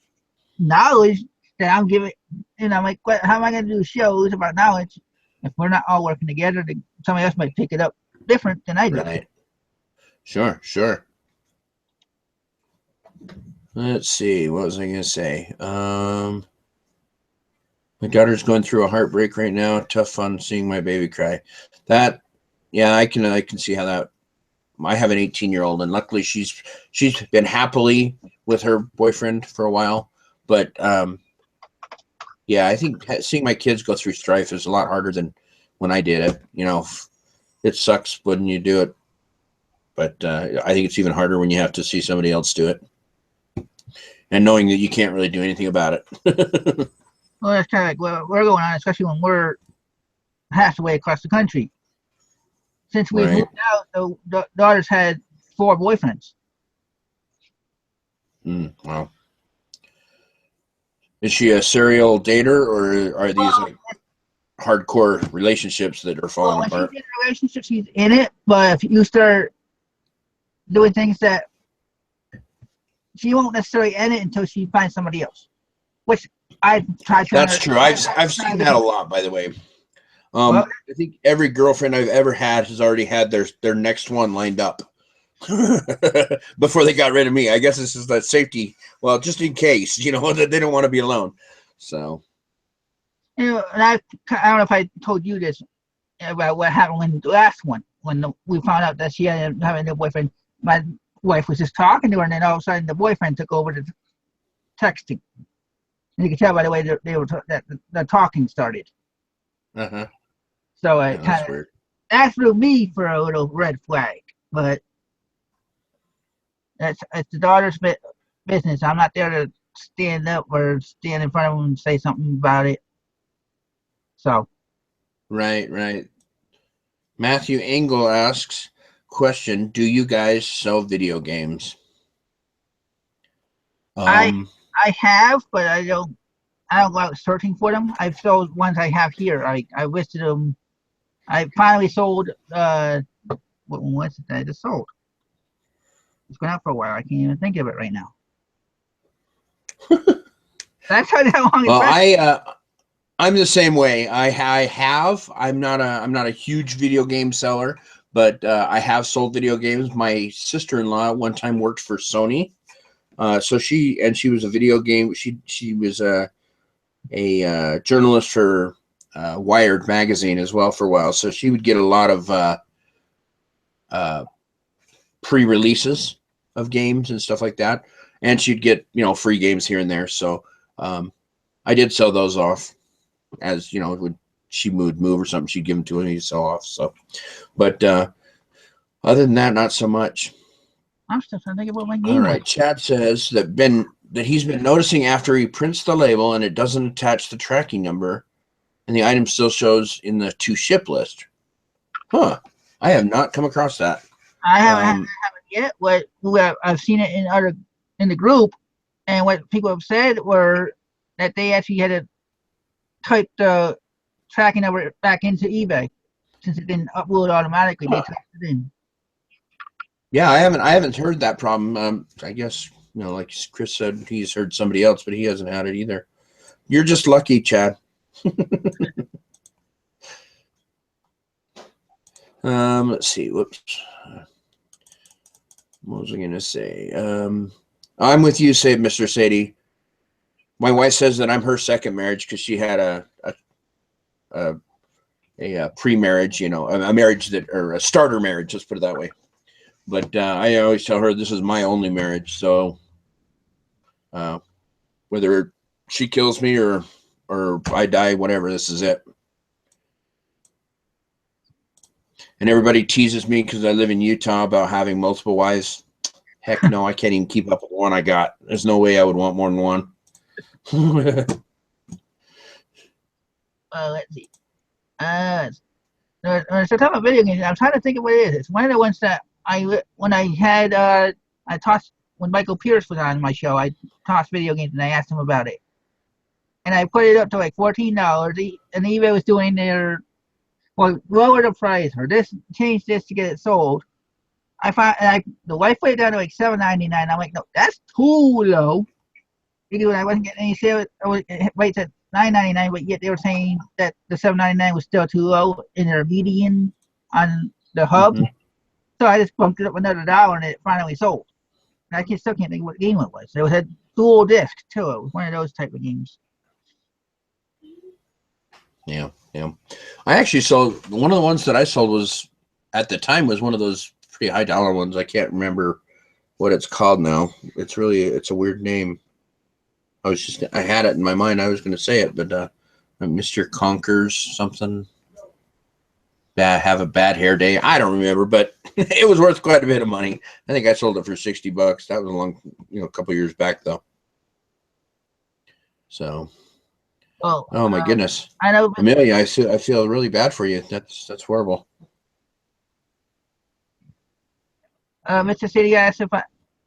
S1: knowledge that I'm giving. And I'm like, what, how am I going to do shows about knowledge if we're not all working together? Somebody else might pick it up different than I do.
S2: right. Sure. Let's see. What was I going to say? My daughter's going through a heartbreak right now. Tough fun seeing my baby cry. That, yeah, I can see how that. I have an 18-year-old, and luckily she's been happily with her boyfriend for a while. But yeah, I think seeing my kids go through strife is a lot harder than when I did it. It sucks when you do it, but I think it's even harder when you have to see somebody else do it, and knowing that you can't really do anything about it.
S1: Well, that's kind of like what we're going on, especially when we're halfway across the country. Since we've
S2: Right.
S1: moved out, the daughter's had 4 boyfriends.
S2: Wow. Is she a serial dater, or are these like hardcore relationships that are falling
S1: When
S2: apart?
S1: she's in a relationship, she's in it. But if you start doing things that she won't necessarily end it until she finds somebody else, which I tried to.
S2: That's true. I've seen that a lot, by the way.
S1: Well,
S2: I think every girlfriend I've ever had has already had their next one lined up before they got rid of me. I guess this is that safety. Well, just in case, that they don't want to be alone. So,
S1: and I don't know if I told you this about what happened when the last one, when we found out that she had having a boyfriend. My wife was just talking to her, and then all of a sudden the boyfriend took over the texting. And you can tell by the way they were that the talking started.
S2: uh-huh.
S1: So
S2: Yeah,
S1: it
S2: that's
S1: kind of
S2: weird.
S1: that threw me for a little red flag. But it's the daughter's business. I'm not there to stand up or stand in front of them and say something about it. So
S2: Right. Matthew Engel asks, question: do you guys sell video games?
S1: I
S2: Um,
S1: I have, but I don't go out searching for them. I've sold ones I have here. I listed them. I finally sold what one was it that I just sold? It's been out for a while. I can't even think of it right now. That's how long it's
S2: well,
S1: been.
S2: I'm the same way. I have. I'm not a huge video game seller, but I have sold video games. My sister-in-law one time worked for Sony, so she was a video game. She was a journalist for Wired magazine as well for a while. So she would get a lot of pre-releases of games and stuff like that, and she'd get free games here and there. So I did sell those off. As would she would move or something, she'd give them to him, he'd sell off. So, but other than that, not so much.
S1: I'm still trying to think about my
S2: All
S1: game was.
S2: right, Chad says that he's been noticing after he prints the label and it doesn't attach the tracking number, and the item still shows in the to ship list. Huh? I have not come across that.
S1: I haven't yet. I've seen it in the group, and what people have said were that they actually had to type the tracking number back into eBay since it didn't upload automatically. They
S2: Huh.
S1: typed it in.
S2: Yeah, I haven't heard that problem. I guess like Chris said, he's heard somebody else, but he hasn't had it either. You're just lucky, Chad. Let's see. Whoops. What was I going to say? I'm with you, say Mr. Sadie. My wife says that I'm her second marriage because she had a pre-marriage, a marriage or a starter marriage. Let's put it that way. But I always tell her this is my only marriage. So whether she kills me or I die, whatever, this is it. And everybody teases me because I live in Utah about having multiple wives. Heck no, I can't even keep up with the one I got. There's no way I would want more than one.
S1: Let's see. There's a type of video game. I'm trying to think of what it is. It's one of the ones that when I tossed, when Michael Pierce was on my show, I tossed video games and I asked him about it. And I put it up to like $14. And eBay was doing their, lower the price or change this to get it sold. The wife put it down to like $7.99. I'm like, no, that's too low. Because when I wasn't getting any sales, I was rates at $9.99, but yet they were saying that the $7.99 was still too low in their median on the hub. Mm-hmm. So I just bumped it up another $1 and it finally sold. And I still can't think what game it was. It was a dual disc too. It was one of those type of games.
S2: Yeah. I actually sold one of the ones that I sold was at the time was one of those pretty high dollar ones. I can't remember what it's called now. It's a weird name. I had it in my mind. I was going to say it, but Mr. Conker's something. Have a bad hair day. I don't remember, but it was worth quite a bit of money. I think I sold it for $60. That was a couple years back though. So, oh my goodness.
S1: I know,
S2: Amelia, I feel really bad for you. That's horrible.
S1: Mr. City asked if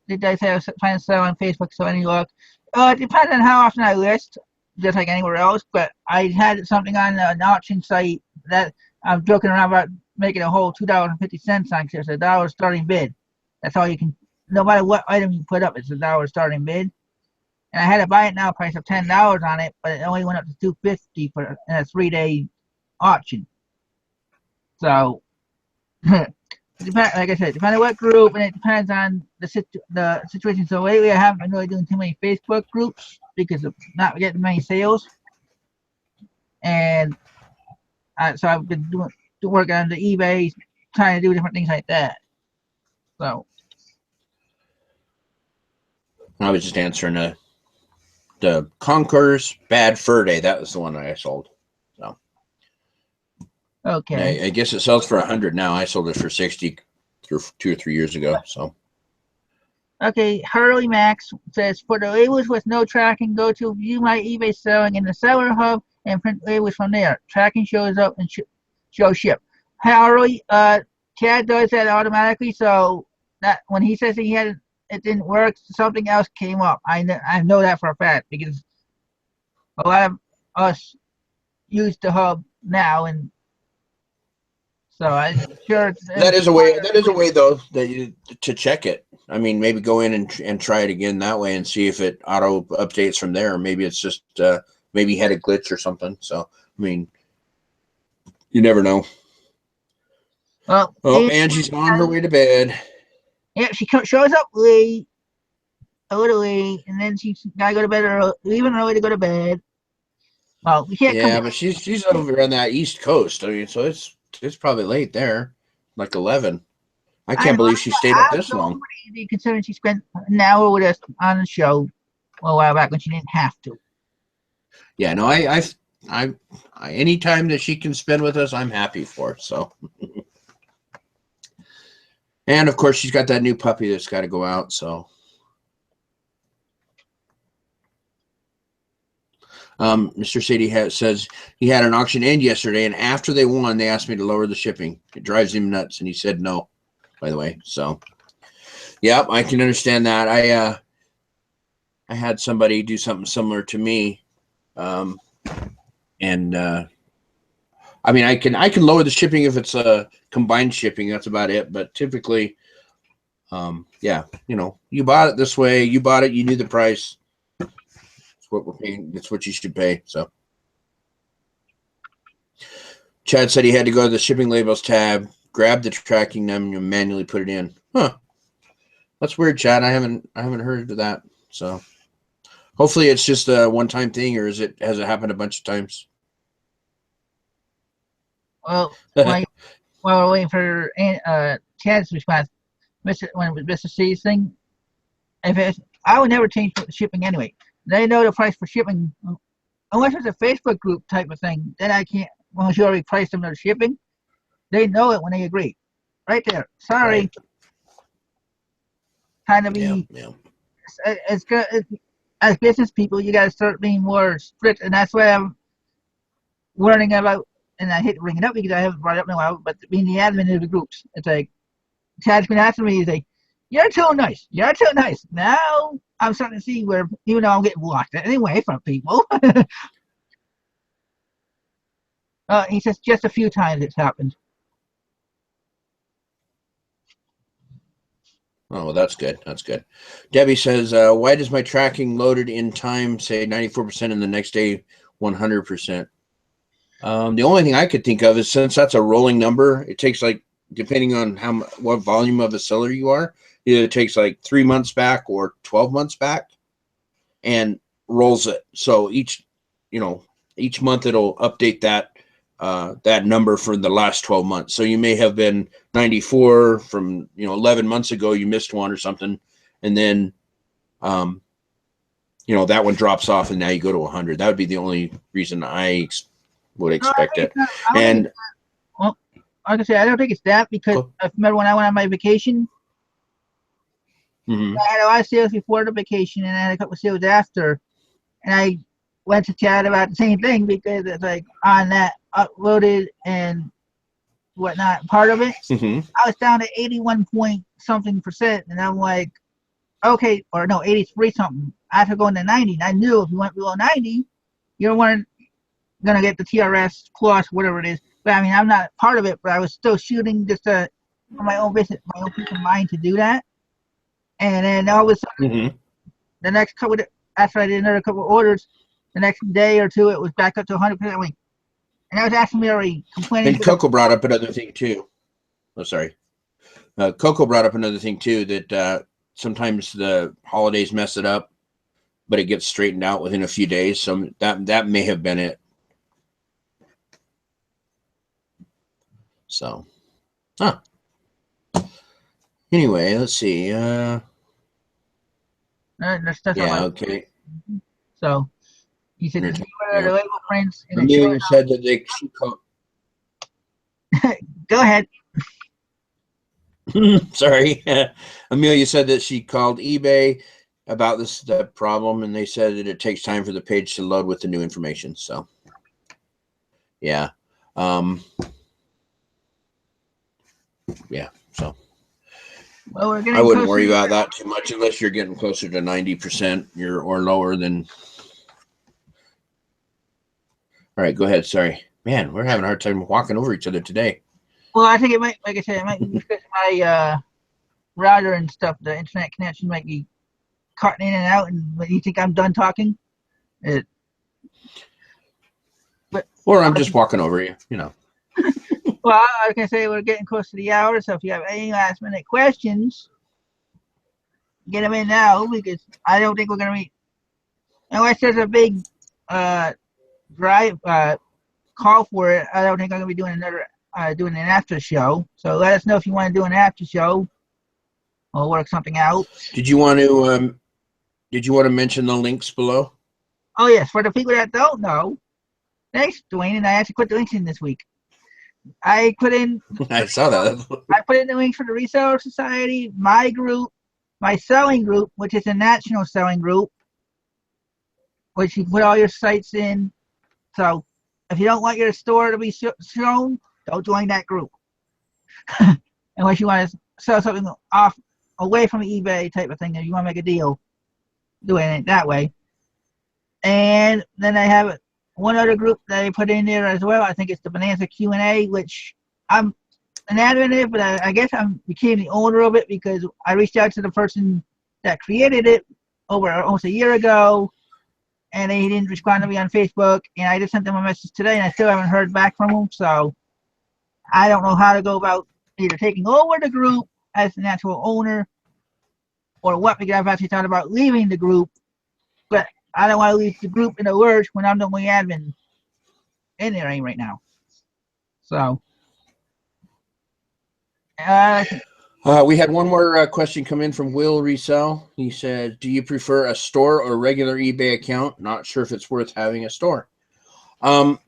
S1: did I say I was trying to sell on Facebook, so any luck? It depends on how often I list, just like anywhere else. But I had something on an auction site that I'm joking around about making a whole $2.50 on because it's $1 starting bid. That's all you can. No matter what item you put up, it's $1 starting bid. And I had a buy it now price of $10 on it, but it only went up to $2.50 for a 3-day auction. So, like I said, depending on what group, and it depends on the situation. So lately, I haven't been really doing too many Facebook groups because of not getting many sales. And so I've been working on the eBay, trying to do different things like that. So
S2: I was just answering the Conker's Bad Fur Day. That was the one I sold. So
S1: okay,
S2: I guess it sells for $100 now. I sold it for $60 2 or 3 years ago. So
S1: okay, Harley Max says for the labels with no tracking, go to view my eBay selling in the seller hub and print labels from there. Tracking shows up and show ship. Harley, Chad does that automatically, so that when he says it didn't work, something else came up. I know that for a fact because a lot of us use the hub now, and so I'm sure
S2: that is a way. That is a way though to check it. I mean, maybe go in and try it again that way and see if it auto updates from there. Or maybe it's just maybe had a glitch or something. So I mean, you never know.
S1: Well,
S2: Angie's on her way to bed.
S1: Yeah, she shows up late, a little late, and then she's gotta go to bed early, leaving early to go to bed. Well, we can't.
S2: Yeah, but she's over on that East Coast. I mean, so it's probably late there, like 11. I can't believe she stayed up this long.
S1: Considering she spent an hour with us on the show a while back when she didn't have to.
S2: Yeah, no, I any time that she can spend with us, I'm happy for. So. And of course, she's got that new puppy that's got to go out. So, Mr. Sadie says he had an auction end yesterday, and after they won, they asked me to lower the shipping. It drives him nuts, and he said no. By the way, so yep, I can understand that. I had somebody do something similar to me, and I mean, I can lower the shipping if it's a combined shipping. That's about it. But typically, Yeah, you know, you bought it this way, you bought it, you knew the price. It's what we're paying. It's what you should pay. So Chad said he had to go to the shipping labels tab, grab the tracking number, and manually put it in. Huh. That's weird, Chad. I haven't heard of that. So hopefully it's just a one-time thing, or has it happened a bunch of times?
S1: Well, while we're waiting for Chad's response, when it was Mr. C's thing, I would never change for shipping anyway. They know the price for shipping, unless it's a Facebook group type of thing. Then I can't. Once you already priced them their shipping, they know it when they agree. Right there. Sorry.
S2: Right.
S1: Kind of be.
S2: Yeah.
S1: It's good. As business people, you got to start being more strict, and that's what I'm learning about. And I hate to bring it up because I haven't brought it up in a while, but being the admin of the groups, it's like Chad's been asking me, he's like, "You're too nice. You're too nice." Now I'm starting to see where, even though I'm getting blocked anyway from people. He says just a few times it's happened.
S2: Oh, well, that's good. That's good. Debbie says, why does my tracking loaded in time say 94% and the next day 100%? The only thing I could think of is, since that's a rolling number, it takes, like, depending on what volume of a seller you are, either it takes like 3 months back or 12 months back and rolls it. So each month it'll update that number for the last 12 months. So you may have been 94 from 11 months ago, you missed one or something, and then that one drops off and now you go to 100. That would be the only reason I would expect it. And
S1: well, like I say, I don't think it's that, because I remember when I went on my vacation, I had a lot of sales before the vacation and I had a couple of sales after, and I went to chat about the same thing because it's like on that uploaded and whatnot part of it, I was down to 81 point something %, and I'm like, okay, or no, 83 something. After going to 90, and I knew if you went below 90, you weren't gonna get the TRS plus whatever it is. But I mean, I'm not part of it, but I was still shooting just for my own business, my own peace of mind to do that. And then all of a sudden, the next couple after I did another couple of orders, the next day or two, it was back up to 100%. And I was asking me already complaining.
S2: And Coco brought up another thing too. Oh, sorry. Coco brought up another thing too, that sometimes the holidays mess it up, but it gets straightened out within a few days. So that may have been it. So, anyway, let's see. Yeah, okay.
S1: So, you said the label prints.
S2: Amelia said that she called.
S1: Go ahead.
S2: Sorry. Amelia said that she called eBay about the problem, and they said that it takes time for the page to load with the new information. So, yeah. Yeah, so
S1: well,
S2: I wouldn't worry about that too much unless you're getting closer to 90% or lower than. All right, go ahead. Sorry, man, we're having a hard time walking over each other today.
S1: Well, I think it might, like I said, it might be because my router and stuff, the internet connection might be cutting in and out, and when you think I'm done talking,
S2: or I'm just walking over you,
S1: Well, like I say, we're getting close to the hour, so if you have any last minute questions, get them in now, because I don't think we're going to be, unless there's a big call for it, I don't think I'm going to be doing doing an after show. So let us know if you want to do an after show. We'll work something out.
S2: Did you want to mention the links below?
S1: Oh yes, for the people that don't know, thanks, Dwayne, and I actually put the links in this week. I put in.
S2: I saw that.
S1: I put in the links for the Reseller Society, my group, my selling group, which is a national selling group, which you put all your sites in. So if you don't want your store to be shown, don't join that group. Unless you want to sell something away from eBay type of thing, and you want to make a deal, doing it that way. And then I have one other group that I put in there as well. I think it's the Bonanza Q&A, which I'm an admin in it, but I guess I became the owner of it because I reached out to the person that created it over almost a year ago, and he didn't respond to me on Facebook, and I just sent them a message today, and I still haven't heard back from him, so I don't know how to go about either taking over the group as the natural owner or what, because I've actually thought about leaving the group, but I don't want to leave the group in the lurch when I'm the only admin in there right now. So,
S2: we had one more question come in from Will Resell. He said, do you prefer a store or regular eBay account? Not sure if it's worth having a store. I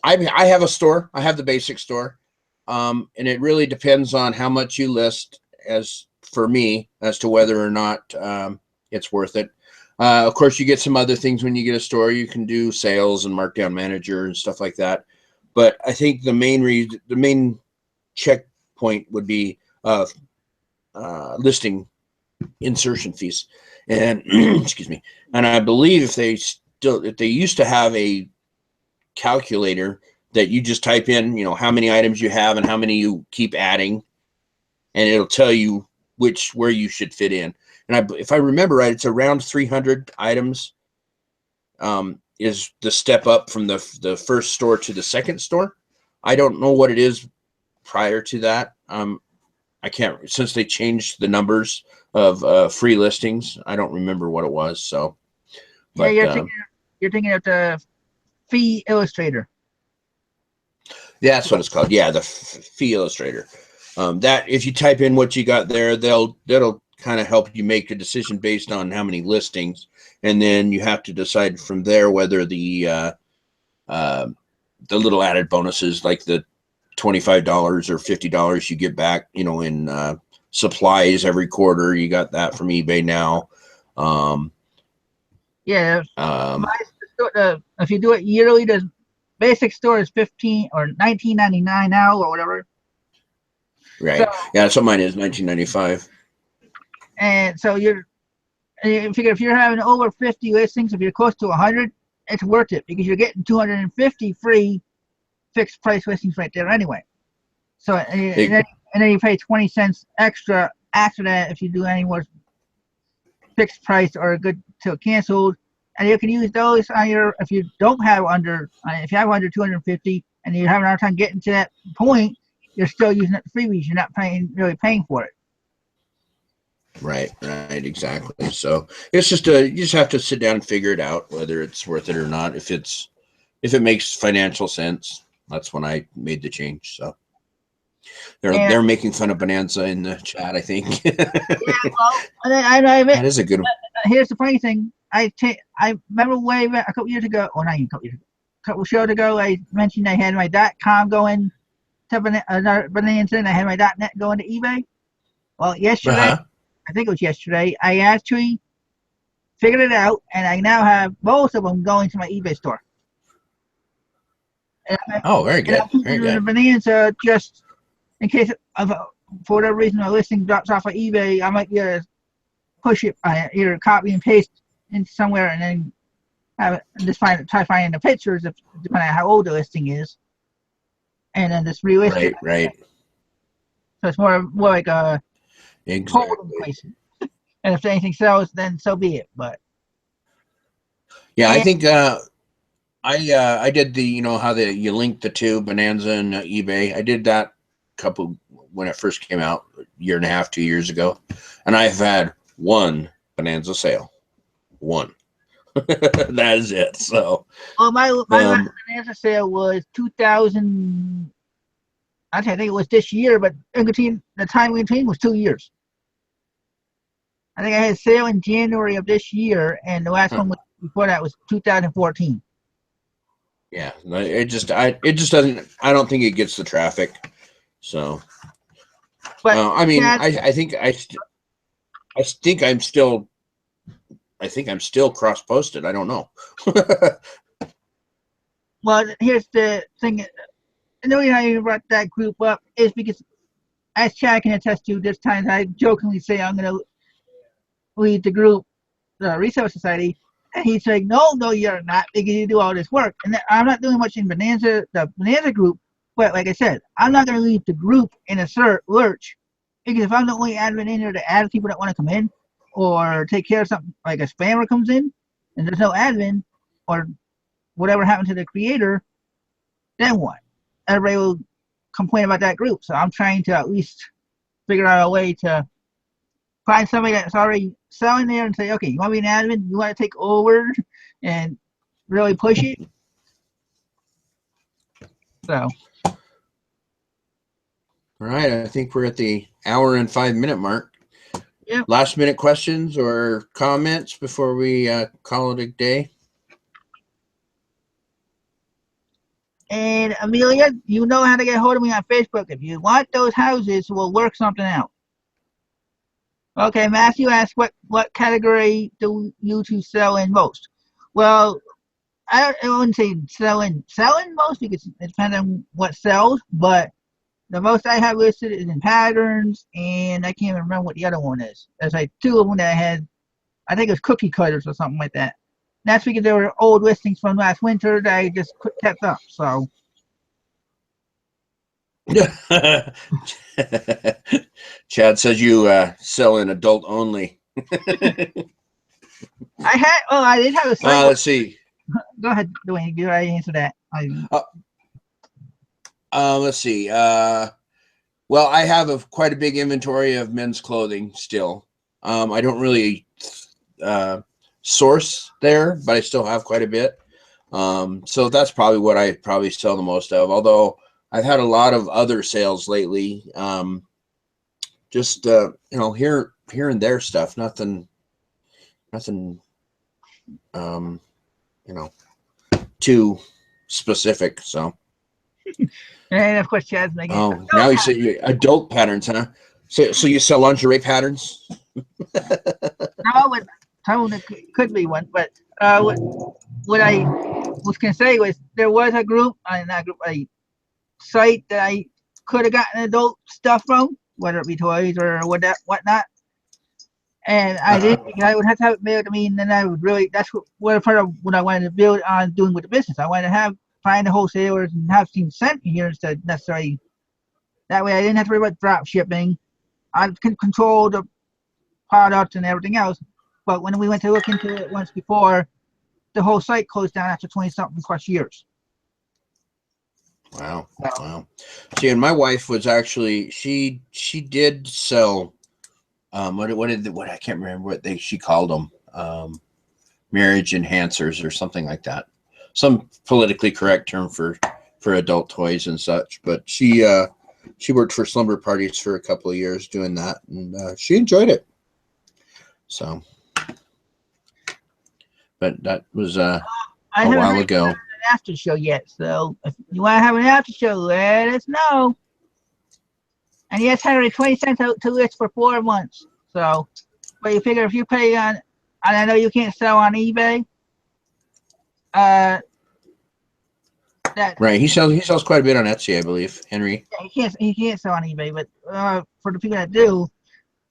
S2: have a store. I have the basic store. And it really depends on how much you list, as for me, as to whether or not it's worth it. Of course, you get some other things when you get a store. You can do sales and markdown manager and stuff like that. But I think the main checkpoint would be listing insertion fees. And excuse me. And I believe if they used to have a calculator that you just type in, how many items you have and how many you keep adding, and it'll tell you where you should fit in. And if I remember right, it's around 300 items is the step up from the first store to the second store. I don't know what it is prior to that. I can't, since they changed the numbers of free listings, I don't remember what it was. So, but,
S1: yeah, you're thinking of the fee illustrator.
S2: Yeah, that's what it's called. Yeah, the fee illustrator. That if you type in what you got there, that'll kind of help you make a decision based on how many listings, and then you have to decide from there whether the little added bonuses like the $25 or $50 you get back, in supplies every quarter. You got that from eBay now.
S1: If you do it yearly, the basic store is $15 or $19.99 now or whatever.
S2: Right. So, yeah, so mine is $19.95.
S1: And so you figure if you're having over 50 listings, if you're close to 100, it's worth it because you're getting 250 free fixed price listings right there anyway. So and then you pay 20 cents extra after that if you do any more fixed price or good till canceled, and you can use those on if you don't have if you have under 250 and you're having a hard time getting to that point, you're still using it freebies. You're not really paying for it.
S2: Right, exactly. So it's just you just have to sit down and figure it out whether it's worth it or not. If it makes financial sense, that's when I made the change. So they're making fun of Bonanza in the chat, I think.
S1: Yeah, well,
S2: that is a good one.
S1: Here's the funny thing. I remember way back a couple years ago, or not even a couple shows ago, I mentioned I had my .com going to Bonanza and I had my .net going to eBay. Well, yesterday, I think it was yesterday, I actually figured it out, and I now have both of them going to my eBay store.
S2: Very good. Very good.
S1: The Bonanza, just in case for whatever reason my listing drops off of eBay, I might push it, either copy and paste into somewhere, and then have it just try finding the pictures, depending on how old the listing is, and then just relist it.
S2: Right.
S1: So it's more like a holding place. And if anything sells, then so be it. But
S2: yeah, I think I did the how you link the two, Bonanza and eBay. I did that when it first came out, a year and a half, 2 years ago, and I've had one Bonanza sale. One. That is it. So
S1: my last Bonanza sale was 2000. I think it was this year, but in between the time in between was 2 years. I think I had a sale in January of this year, and the last one before that was 2014.
S2: Yeah, it just doesn't. I don't think it gets the traffic. So, but I mean, I think I'm still cross posted. I don't know.
S1: Well, here's the thing. The reason I brought that group up is because, as Chad can attest to, this time I jokingly say I'm going to lead the group, the Resale Society, and he's like, no, you're not, because you do all this work. And I'm not doing much in the Bonanza group, But like I said, I'm not going to leave the group in a lurch, because if I'm the only admin in there to add people that want to come in or take care of something, like a spammer comes in and there's no admin or whatever happened to the creator, then what? Everybody will complain about that group. So I'm trying to at least figure out a way to find somebody that's already selling there and say, okay, you want to be an admin? You want to take over and really push it? So.
S2: All right, I think we're at the hour and 5-minute mark.
S1: Yep.
S2: Last minute questions or comments before we call it a day?
S1: And Amelia, you know how to get a hold of me on Facebook. If you want those houses, we'll work something out. Okay, Matthew asked what category do you two sell in most? Well, I wouldn't say selling most, because it depends on what sells, but the most I have listed is in patterns, and I can't even remember what the other one is. There's like two of them that I had, I think it was cookie cutters or something like that. That's because they were old listings from last winter that I just kept up, so.
S2: Chad says you sell in adult only.
S1: I did have a site.
S2: Let's see.
S1: Go ahead, Dwayne. Do I answer that?
S2: Let's see. Well, I have quite a big inventory of men's clothing still. I don't really source there, but I still have quite a bit. So that's probably what I probably sell the most of. Although I've had a lot of other sales lately. Just here and there stuff. Nothing. Too specific. So.
S1: And of course, Chad's making.
S2: Oh, now you say adult patterns, huh? So you sell lingerie patterns?
S1: No, it could be one, but what I was gonna say was there was a group, not a group, a site that I could have gotten adult stuff from, whether it be toys or whatnot. And I didn't, because I would have to have it mailed to me, and then I would really, that's what part of what I wanted to build on doing with the business. I wanted to find the wholesalers and have things sent here instead of necessarily, that way I didn't have to worry about drop shipping. I could control the product and everything else. But when we went to look into it once before, the whole site closed down after 20-something plus years.
S2: Wow. See, and my wife was actually, she did sell, what I can't remember what she called them, marriage enhancers or something like that. Some politically correct term for adult toys and such. But she worked for slumber parties for a couple of years doing that, and she enjoyed it. So, but that was a while ago.
S1: An after show yet, so if you want to have an after show, let us know. And yes, Henry, 20 cents to list for 4 months. So, but you figure if you pay on, and I know you can't sell on eBay.
S2: Right, he sells quite a bit on Etsy, I believe, Henry.
S1: Yeah, he can't sell on eBay, but for the people that do,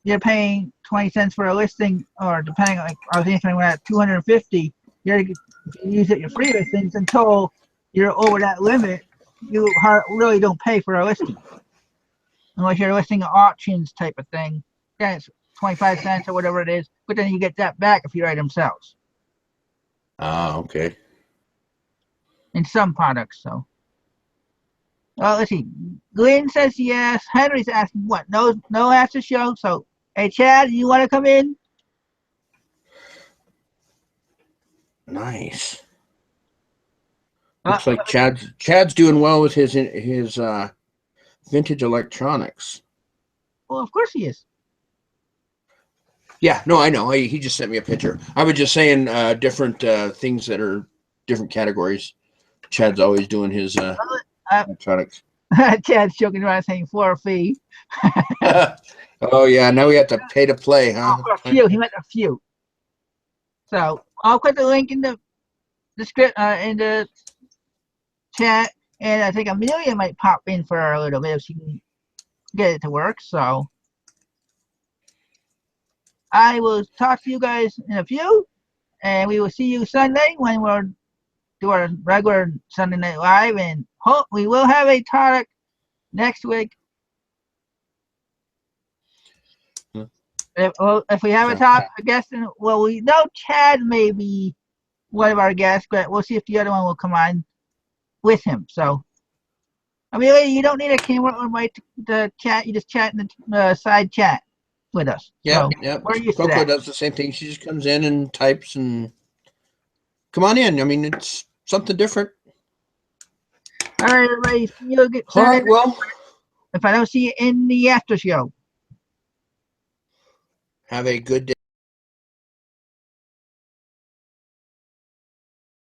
S1: you're paying 20 cents for a listing, or depending, like I was answering at 250. If you use it your free listings until you're over that limit, you really don't pay for a listing, unless you're listing auctions type of thing. Then it's 25 cents or whatever it is, but then you get that back if your item sells.
S2: Okay.
S1: In some products, so. Well, let's see. Glenn says yes. Henry's asking what? No after show. So, hey, Chad, you want to come in?
S2: Nice. Looks like Chad's doing well with his vintage electronics.
S1: Well, of course he is.
S2: Yeah, no, I know. He just sent me a picture. I was just saying different things that are different categories. Chad's always doing his electronics.
S1: Chad's joking around saying for a fee.
S2: Oh yeah, now we have to pay to play, huh?
S1: Oh, for a few. He meant a few. So I'll put the link in the script in the chat, and I think Amelia might pop in for a little bit if she can get it to work. So I will talk to you guys in a few, and we will see you Sunday when we're do our regular Sunday Night Live, and hope we will have a topic next week. If we have a top guest, well, we know Chad may be one of our guests, but we'll see if the other one will come on with him. So, I mean, you don't need a camera or mic to chat. You just chat in the side chat with us.
S2: Yeah,
S1: so,
S2: yeah.
S1: We're used to
S2: Coco
S1: that.
S2: does the same thing. She just comes in and types and come on in. I mean, it's something different.
S1: All right, everybody. See you again.
S2: All right, well,
S1: If I don't see you in the after show.
S2: have a good day.